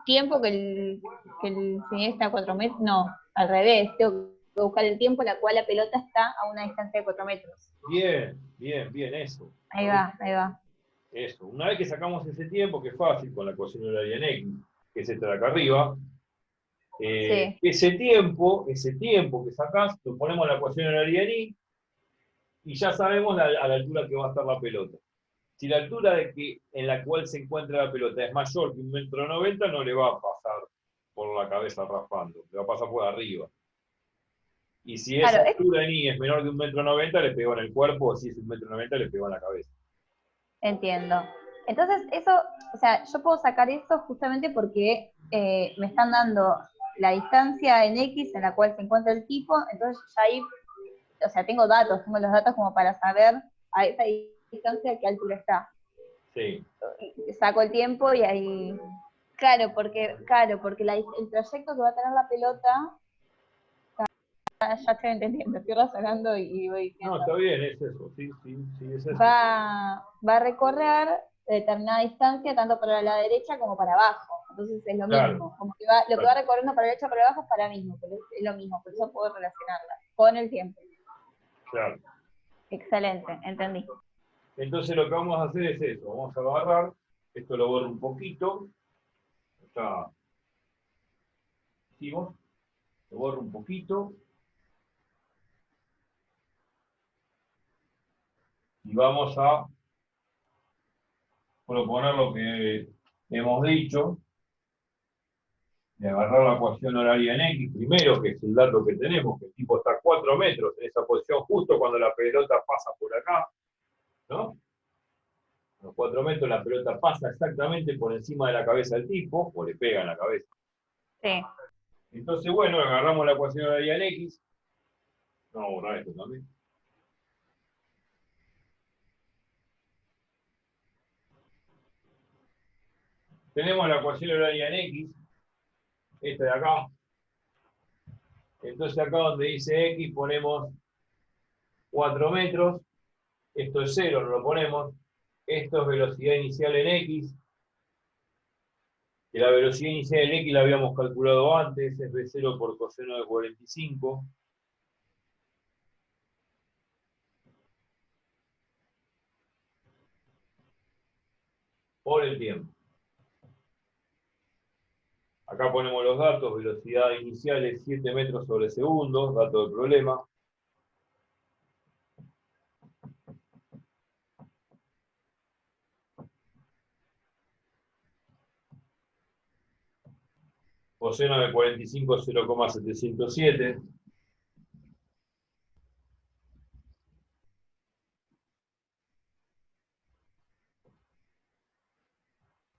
tiempo que el señor está a 4 metros. No, al revés. Tengo que buscar el tiempo en la cual la pelota está a una distancia de 4 metros. Bien, bien, bien, eso. Ahí va, ahí va. Eso. Una vez que sacamos ese tiempo, que es fácil con la ecuación de la en X, que es esta de acá arriba, Sí, ese tiempo que sacás, lo ponemos en la ecuación de la en Y y ya sabemos a la altura que va a estar la pelota. Si la altura en la cual se encuentra la pelota es mayor que 1,90 m, no le va a pasar por la cabeza raspando, le va a pasar por arriba. Y si esa claro, altura en Y es menor de 1,90 m, le pegó en el cuerpo, o si es 1,90 m, le pegó en la cabeza. entiendo. Entonces, eso, o sea, yo puedo sacar eso justamente porque me están dando la distancia en X en la cual se encuentra el tipo, entonces ya ahí, o sea, tengo los datos como para saber a esa distancia a qué altura está. Sí. Saco el tiempo y ahí, Claro, porque el trayecto que va a tener la pelota, ya estoy entendiendo, estoy razonando y voy No, diciendo, está bien, es eso, sí, sí, sí, es eso. va a recorrer determinada distancia tanto para la derecha como para abajo. Entonces es lo Claro, mismo, como que lo que va recorriendo para la derecha o para abajo es para mismo, pero es lo mismo, por eso puedo relacionarla con el tiempo. claro. Excelente, entendí. Entonces lo que vamos a hacer es eso, vamos a agarrar, esto lo borro un poquito, está, hicimos, lo borro un poquito, y vamos a proponer lo que hemos dicho, de agarrar la ecuación horaria en X primero, que es el dato que tenemos, que el tipo está a 4 metros en esa posición justo cuando la pelota pasa por acá, ¿no? A los 4 metros la pelota pasa exactamente por encima de la cabeza del tipo, o le pega en la cabeza. Sí. Entonces, bueno, agarramos la ecuación horaria en X, vamos a borrar esto también. Tenemos la ecuación horaria en X, esta de acá. Entonces acá donde dice X ponemos 4 metros, esto es 0, no lo ponemos. Esto es velocidad inicial en X, que la velocidad inicial en X la habíamos calculado antes, es V0 por coseno de 45. Por el tiempo. Acá ponemos los datos, velocidad inicial es 7 metros sobre segundo, dato del problema. Coseno de 45, 0,707.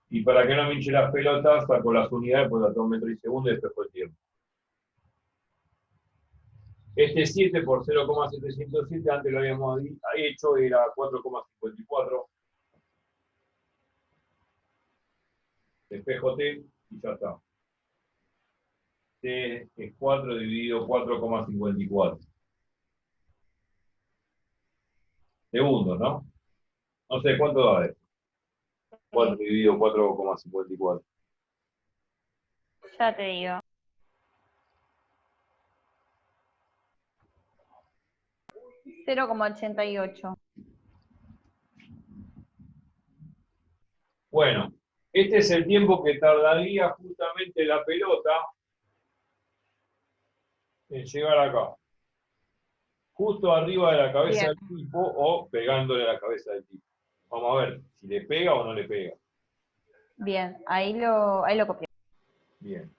Y para que no me hinche las pelotas, saco las unidades, pues dato metro y segundo y después el tiempo. Este 7 por 0,707, antes lo habíamos hecho, era 4,54. Despejo T y ya está. T es 4 dividido 4,54. Segundos, ¿no? No sé, ¿cuánto da esto? 4 dividido 4,54. Ya te digo. 0,88. Bueno, este es el tiempo que tardaría justamente la pelota en llegar acá. Justo arriba de la cabeza Bien. del tipo o pegándole a la cabeza del tipo. Vamos a ver si le pega o no le pega. Bien, ahí lo copié. Bien.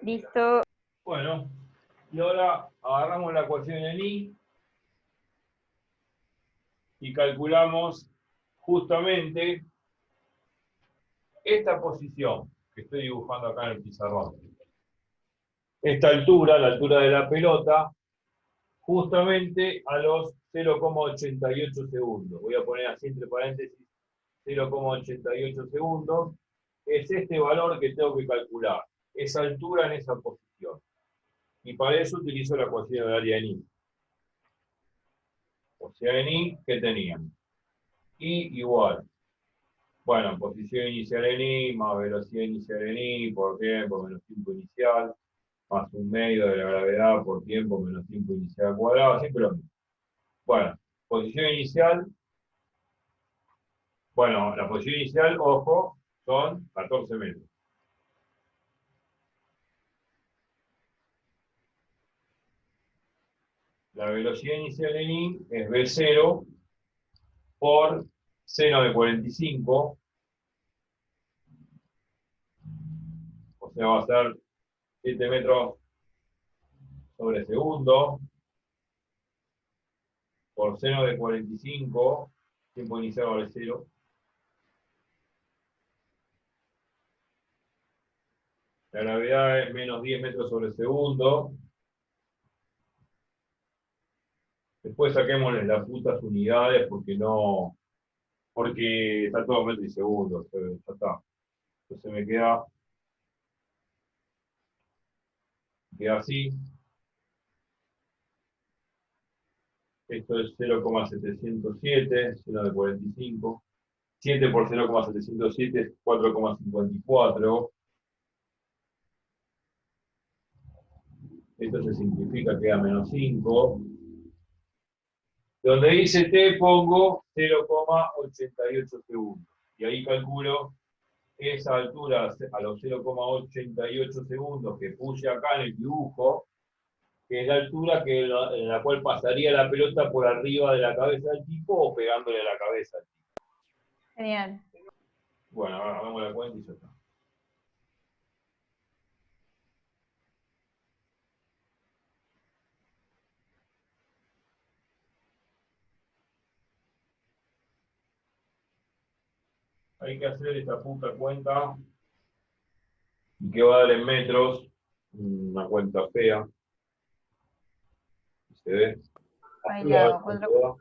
Listo. Bueno, y ahora agarramos la ecuación en I y calculamos justamente esta posición que estoy dibujando acá en el pizarrón. Esta altura, la altura de la pelota, justamente a los 0,88 segundos. Voy a poner así entre paréntesis 0,88 segundos. Es este valor que tengo que calcular, esa altura en esa posición. Y para eso utilizo la ecuación de área en I. O sea, en I, ¿qué teníamos? I igual. Bueno, posición inicial en I más velocidad inicial en I por tiempo menos tiempo inicial. más un medio de la gravedad por tiempo menos tiempo inicial cuadrado, siempre lo mismo. Bueno, posición inicial, bueno, la posición inicial, ojo, son 14 metros. La velocidad inicial en I es V0 por seno de 45, o sea, va a ser 7 metros sobre segundo, por seno de 45, tiempo inicial vale 0. La gravedad es menos 10 metros sobre segundo. Después saquémosle las putas unidades porque está todo metro y segundo, ya está. Entonces queda así. Esto es 0,707, seno de 45. 7 por 0,707 es 4,54. Esto se simplifica, queda menos 5. Donde dice T pongo 0,88 segundos. Y ahí calculo esa altura a los 0,88 segundos que puse acá en el dibujo, que es la altura en la cual pasaría la pelota por arriba de la cabeza del tipo o pegándole a la cabeza al tipo. Genial. Bueno, ahora hagamos la cuenta y ya está. Hay que hacer esta puta cuenta y que va a dar en metros, una cuenta fea. ¿Se ve? Ahí Así la va, hago.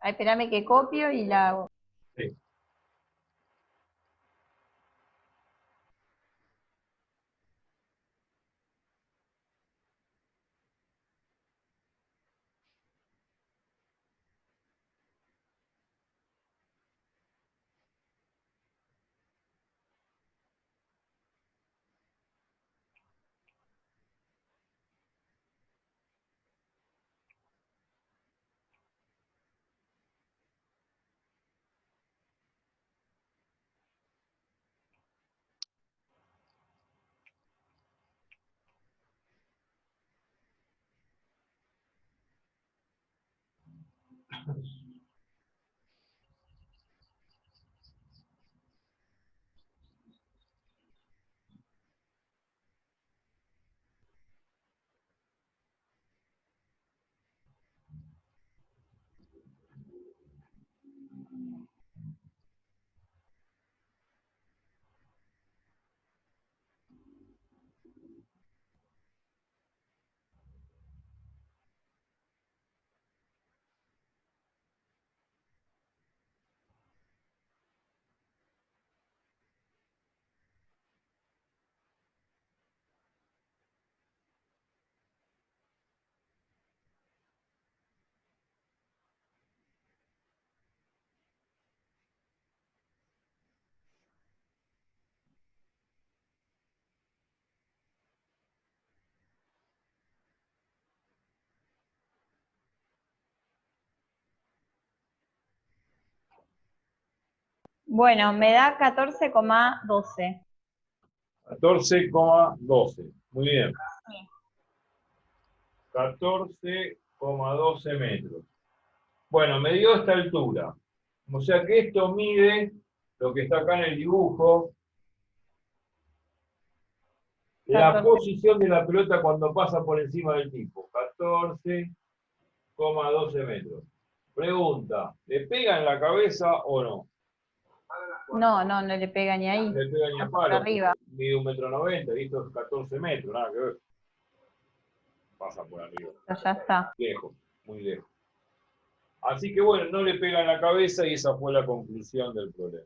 Ay, espérame que copio y la hago. sí. Bueno, me da 14,12. 14,12. Muy bien. 14,12 metros. Bueno, me dio esta altura. O sea que esto mide lo que está acá en el dibujo, la 14. posición de la pelota cuando pasa por encima del tipo. 14,12 metros. Pregunta, ¿le pega en la cabeza o no? No, no le pega ni ahí. No le pega ni a Por palo. arriba. Mide 1,90 m, y esto es 14 metros, nada que ver. Pasa por arriba. Pero ya está. Lejos, muy lejos. Así que bueno, no le pega en la cabeza y esa fue la conclusión del problema.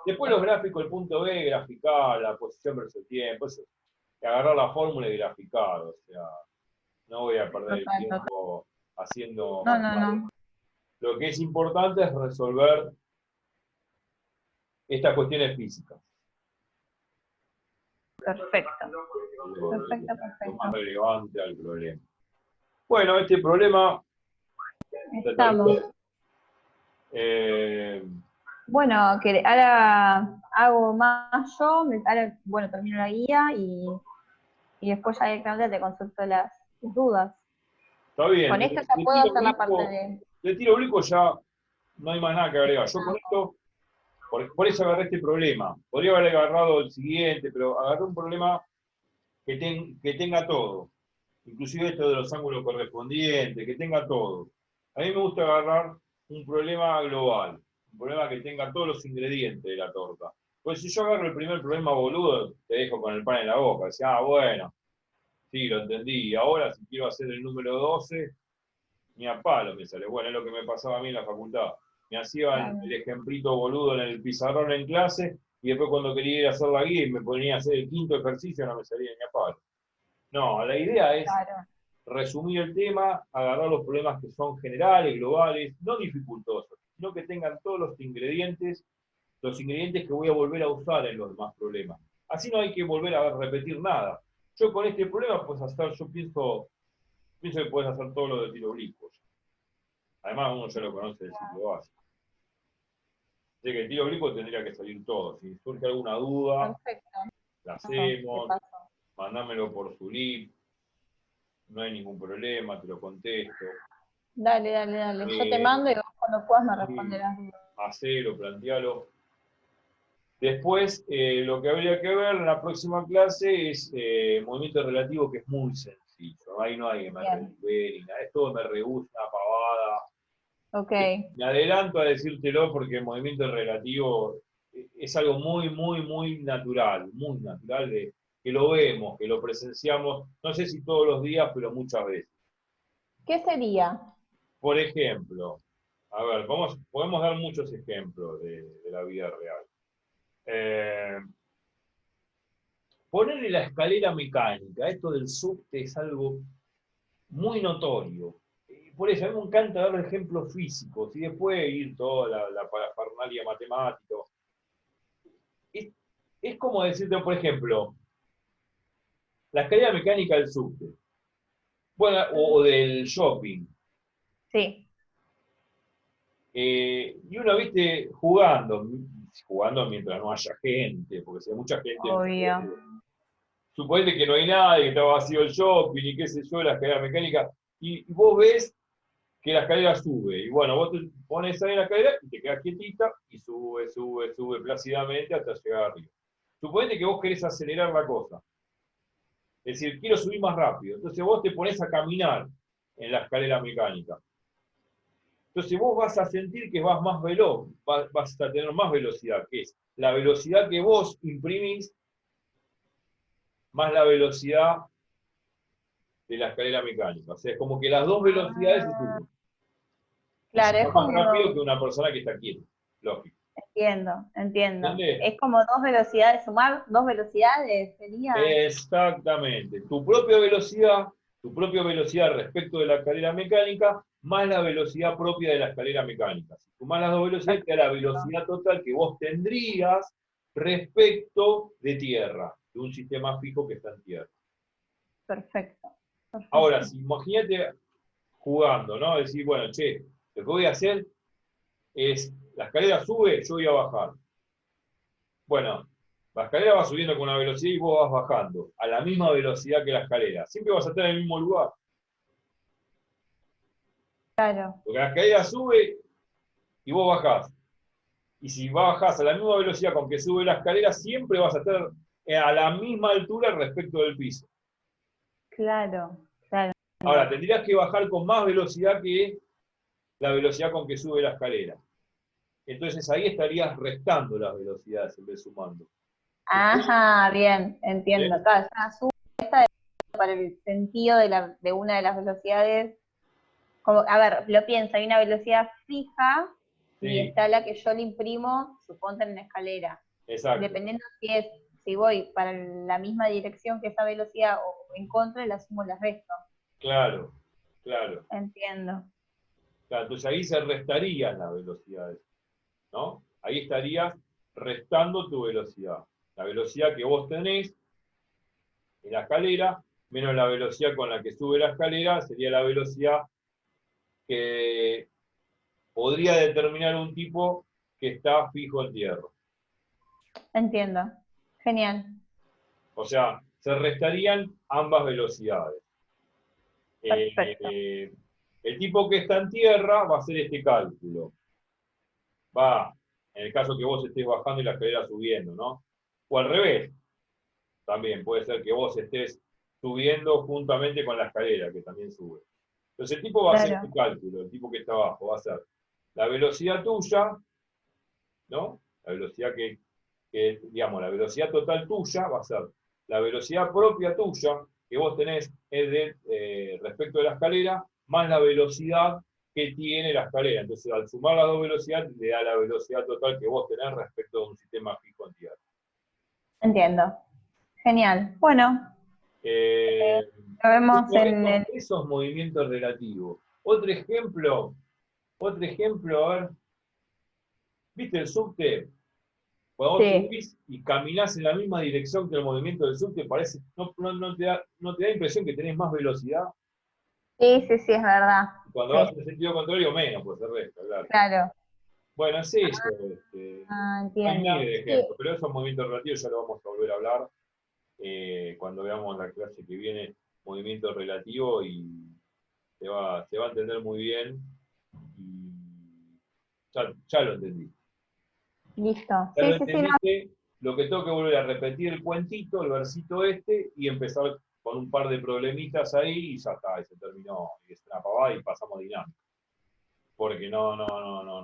Después los gráficos, el punto B, graficar, la posición versus el tiempo, eso, agarrar la fórmula y graficar, o sea, no voy a perder el Total. tiempo haciendo No, no, matemáticas. no. Lo que es importante es resolver estas cuestiones físicas. Perfecto. Lo Perfecto, más perfecto. relevante al problema. Bueno, este problema Estamos. Bueno, que ahora hago más yo, ahora, bueno, termino la guía y después ya directamente te consulto las dudas. Está bien. Con esto ya puedo hacer la parte de... De tiro oblicuo ya no hay más nada que agregar. Yo con esto, por eso agarré este problema. Podría haber agarrado el siguiente, pero agarré un problema que tenga todo. Inclusive esto de los ángulos correspondientes, que tenga todo. A mí me gusta agarrar un problema global, un problema que tenga todos los ingredientes de la torta. Pues si yo agarro el primer problema boludo, te dejo con el pan en la boca. Decía, bueno, sí, lo entendí. Y ahora si quiero hacer el número 12, ni a palo me sale. Bueno, es lo que me pasaba a mí en la facultad. Me hacían el ejemplito boludo en el pizarrón en clase, y después cuando quería ir a hacer la guía y me ponía a hacer el quinto ejercicio, no me salía ni a palo. No, la idea es resumir el tema, agarrar los problemas que son generales, globales, no dificultosos, sino que tengan todos los ingredientes que voy a volver a usar en los demás problemas. Así no hay que volver a repetir nada. Yo con este problema, pues hacer, yo pienso que puedes hacer todo lo de tiro oblicuo. Además, uno ya lo conoce del ciclo básico. Así que el tiro oblicuo tendría que salir todo. Si surge alguna duda, Perfecto. la hacemos, mandámelo por Zulip, no hay ningún problema, te lo contesto. Dale. Yo te mando y vos cuando puedas me responderás. Hacelo, plantealo. Después, lo que habría que ver en la próxima clase es movimiento relativo, que es muy sencillo. Ahí no hay que meter ni nada. Es todo MRU, una pavada. Ok. Me adelanto a decírtelo porque el movimiento relativo es algo muy natural de que lo vemos, que lo presenciamos, no sé si todos los días, pero muchas veces. ¿Qué sería? Por ejemplo, a ver, podemos dar muchos ejemplos de la vida real. Ponerle la escalera mecánica, esto del subte es algo muy notorio. Por eso a mí me encanta dar ejemplos físicos y después ir toda la parafernalia matemática. Es como decirte, por ejemplo, la escalera mecánica del subte. Bueno, o del shopping. Sí. Y uno, viste, jugando mientras no haya gente, porque si hay mucha gente, Obvio. suponete que no hay nadie, que está vacío el shopping y qué sé yo, la escalera mecánica, y vos ves que la escalera sube, y bueno, vos te pones ahí en la escalera y te quedas quietita y sube plácidamente hasta llegar arriba. Suponete que vos querés acelerar la cosa, es decir, quiero subir más rápido, entonces vos te pones a caminar en la escalera mecánica. Entonces vos vas a sentir que vas más veloz, vas a tener más velocidad, que es la velocidad que vos imprimís más la velocidad de la escalera mecánica. O sea, es como que las dos velocidades se suman. Claro, Y es va más como... rápido que una persona que está quieta, lógico. Entiendo. ¿Entendés? Es como dos velocidades, sumar dos velocidades sería... Exactamente. Tu propia velocidad respecto de la escalera mecánica, más la velocidad propia de la escalera mecánica. Si sumás las dos velocidades, te da la velocidad total que vos tendrías respecto de tierra, de un sistema fijo que está en tierra. Perfecto. Ahora, si imagínate jugando, ¿no? Decir, bueno, che, lo que voy a hacer es, la escalera sube, yo voy a bajar. Bueno, la escalera va subiendo con una velocidad y vos vas bajando a la misma velocidad que la escalera. Siempre vas a estar en el mismo lugar. Claro. Porque la escalera sube y vos bajás. Y si bajás a la misma velocidad con que sube la escalera, siempre vas a estar a la misma altura respecto del piso. Claro. Ahora, tendrías que bajar con más velocidad que la velocidad con que sube la escalera. Entonces ahí estarías restando las velocidades en vez de sumando. Ajá, bien, entiendo. ¿Sí? Claro, ya sube esta para el sentido de una de las velocidades. Como, a ver, lo pienso, hay una velocidad fija y Sí, está la que yo le imprimo, suponte en la escalera. exacto. Dependiendo si voy para la misma dirección que esa velocidad o en contra, la sumo la resto. Claro. Entiendo. Claro, entonces ahí se restarían las velocidades, ¿no? Ahí estarías restando tu velocidad. La velocidad que vos tenés en la escalera, menos la velocidad con la que sube la escalera, sería la velocidad que podría determinar un tipo que está fijo en tierra. Entiendo. Genial. O sea, se restarían ambas velocidades. Perfecto. El tipo que está en tierra va a hacer este cálculo. Va, en el caso que vos estés bajando y la escalera subiendo, ¿no? O al revés, también puede ser que vos estés subiendo juntamente con la escalera, que también sube. Entonces el tipo va a hacer Claro. este cálculo, el tipo que está abajo, va a ser la velocidad tuya, ¿no? La velocidad digamos, la velocidad total tuya va a ser la velocidad propia tuya que vos tenés respecto de la escalera, más la velocidad que tiene la escalera. Entonces, al sumar las dos velocidades, le da la velocidad total que vos tenés respecto de un sistema fijo en tierra. Entiendo. Genial. Bueno, Eh, lo vemos en el... esos movimientos relativos. Otro ejemplo, a ver, ¿viste el subte? Cuando vos Sí, subís y caminás en la misma dirección que el movimiento del subte, parece, no te da impresión que tenés más velocidad. sí, sí, sí, es verdad. Y cuando vas Sí, en sentido contrario, menos, pues el resto, claro. claro. Bueno, es eso. Ah, Hay entiendo. miles de Sí, ejemplos, pero esos movimientos relativos ya lo vamos a volver a hablar cuando veamos la clase que viene, movimiento relativo, y se va a entender muy bien. Y ya lo entendí. listo. Ya lo Sí, sí, sí, no. entendiste, lo que tengo que volver a repetir el cuentito, el versito este, y empezar con un par de problemitas ahí, y ya está, y se terminó, y es una pavada, y pasamos a dinámica. Porque no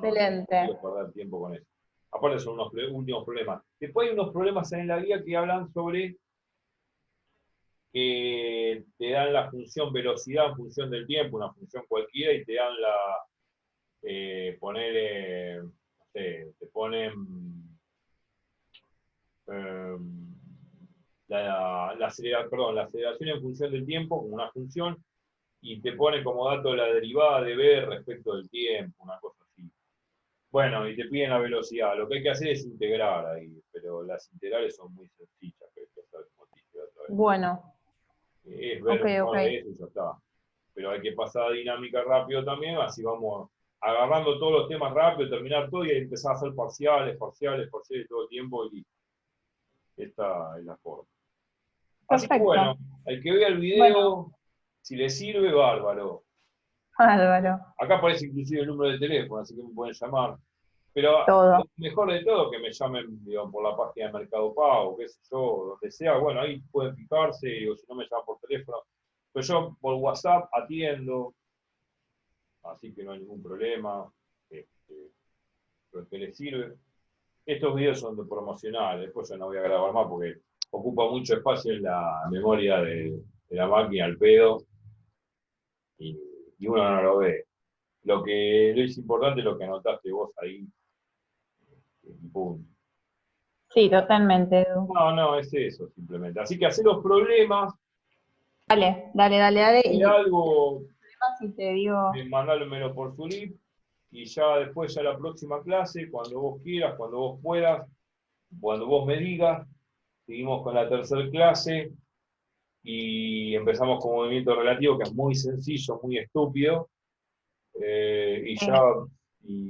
Excelente. quiero perder tiempo con eso. Aparte son unos últimos problemas. Después hay unos problemas en la guía que hablan sobre que te dan la función velocidad en función del tiempo, una función cualquiera, y te dan no sé, te ponen eh, la aceleración en función del tiempo como una función, y te pone como dato la derivada de b respecto del tiempo, una cosa así. Bueno, y te piden la velocidad. Lo que hay que hacer es integrar ahí, pero las integrales son muy sencillas, que hay que hacer, como te dije otra vez. Bueno, Es ver ok, un ok. par de eso y ya está. Pero hay que pasar a dinámica rápido también, así vamos agarrando todos los temas rápido, terminar todo y empezar a hacer parciales todo el tiempo, y esta es la forma. Así que Perfecto. bueno, el que vea el Bueno, video, si le sirve, bárbaro. bárbaro. Acá aparece inclusive el número de teléfono, así que me pueden llamar. Pero lo Todo. mejor de todo, que me llamen, digo, por la página de Mercado Pago, qué sé yo, donde sea. Bueno, ahí pueden fijarse, o si no me llaman por teléfono. Pero yo por WhatsApp atiendo, así que no hay ningún problema. Lo que les sirve. Estos videos son de promocionales, después yo no voy a grabar más porque ocupa mucho espacio en la memoria de la máquina al pedo, y, y uno no lo ve. Lo es importante es lo que anotaste vos ahí, y punto. Sí, totalmente, Edu. No, es eso simplemente. Así que hacer los problemas, Dale, dale, dale, dale. de Y algo, si te digo, mandármelo por su link, y ya después, ya la próxima clase, cuando vos quieras, cuando vos puedas, cuando vos me digas, seguimos con la tercera clase y empezamos con movimiento relativo, que es muy sencillo, muy estúpido, y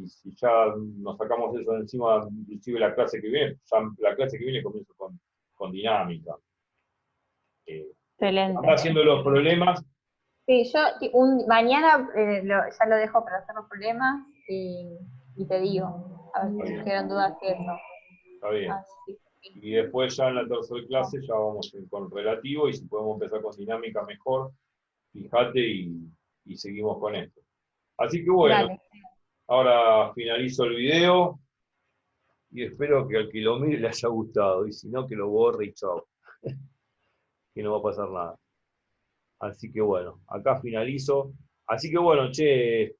si ya nos sacamos eso de encima, inclusive la clase que viene, la clase que viene comienzo con dinámica. excelente. Anda haciendo los problemas. Sí, yo mañana ya lo dejo para hacer los problemas y te digo, a ver Está si bien, surgieron dudas que eso. está bien. Así que, Y después ya en la tercera clase ya vamos con relativo, y si podemos empezar con dinámica mejor, fíjate, y seguimos con esto. Así que bueno, dale. ahora finalizo el video y espero que al que lo mire le haya gustado, y si no, que lo borre y chao, que no va a pasar nada. Así que bueno, acá finalizo. Así que bueno, che,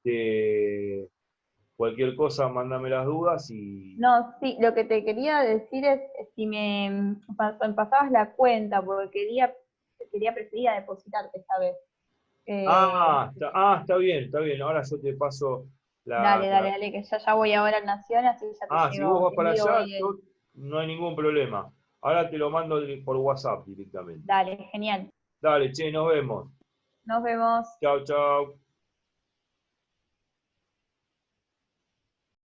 cualquier cosa, mándame las dudas y... No, sí, lo que te quería decir es si me pasabas la cuenta, porque quería preferir a depositarte esta vez. Eh, Está bien, está bien. Ahora yo te paso dale, dale, dale, que ya voy ahora al Nación, así ya te Si vos llego, vas te para envío allá, hoy el... no hay ningún problema. Ahora te lo mando por WhatsApp directamente. Dale, genial. Dale, che, nos vemos. Nos vemos. Chau, chau.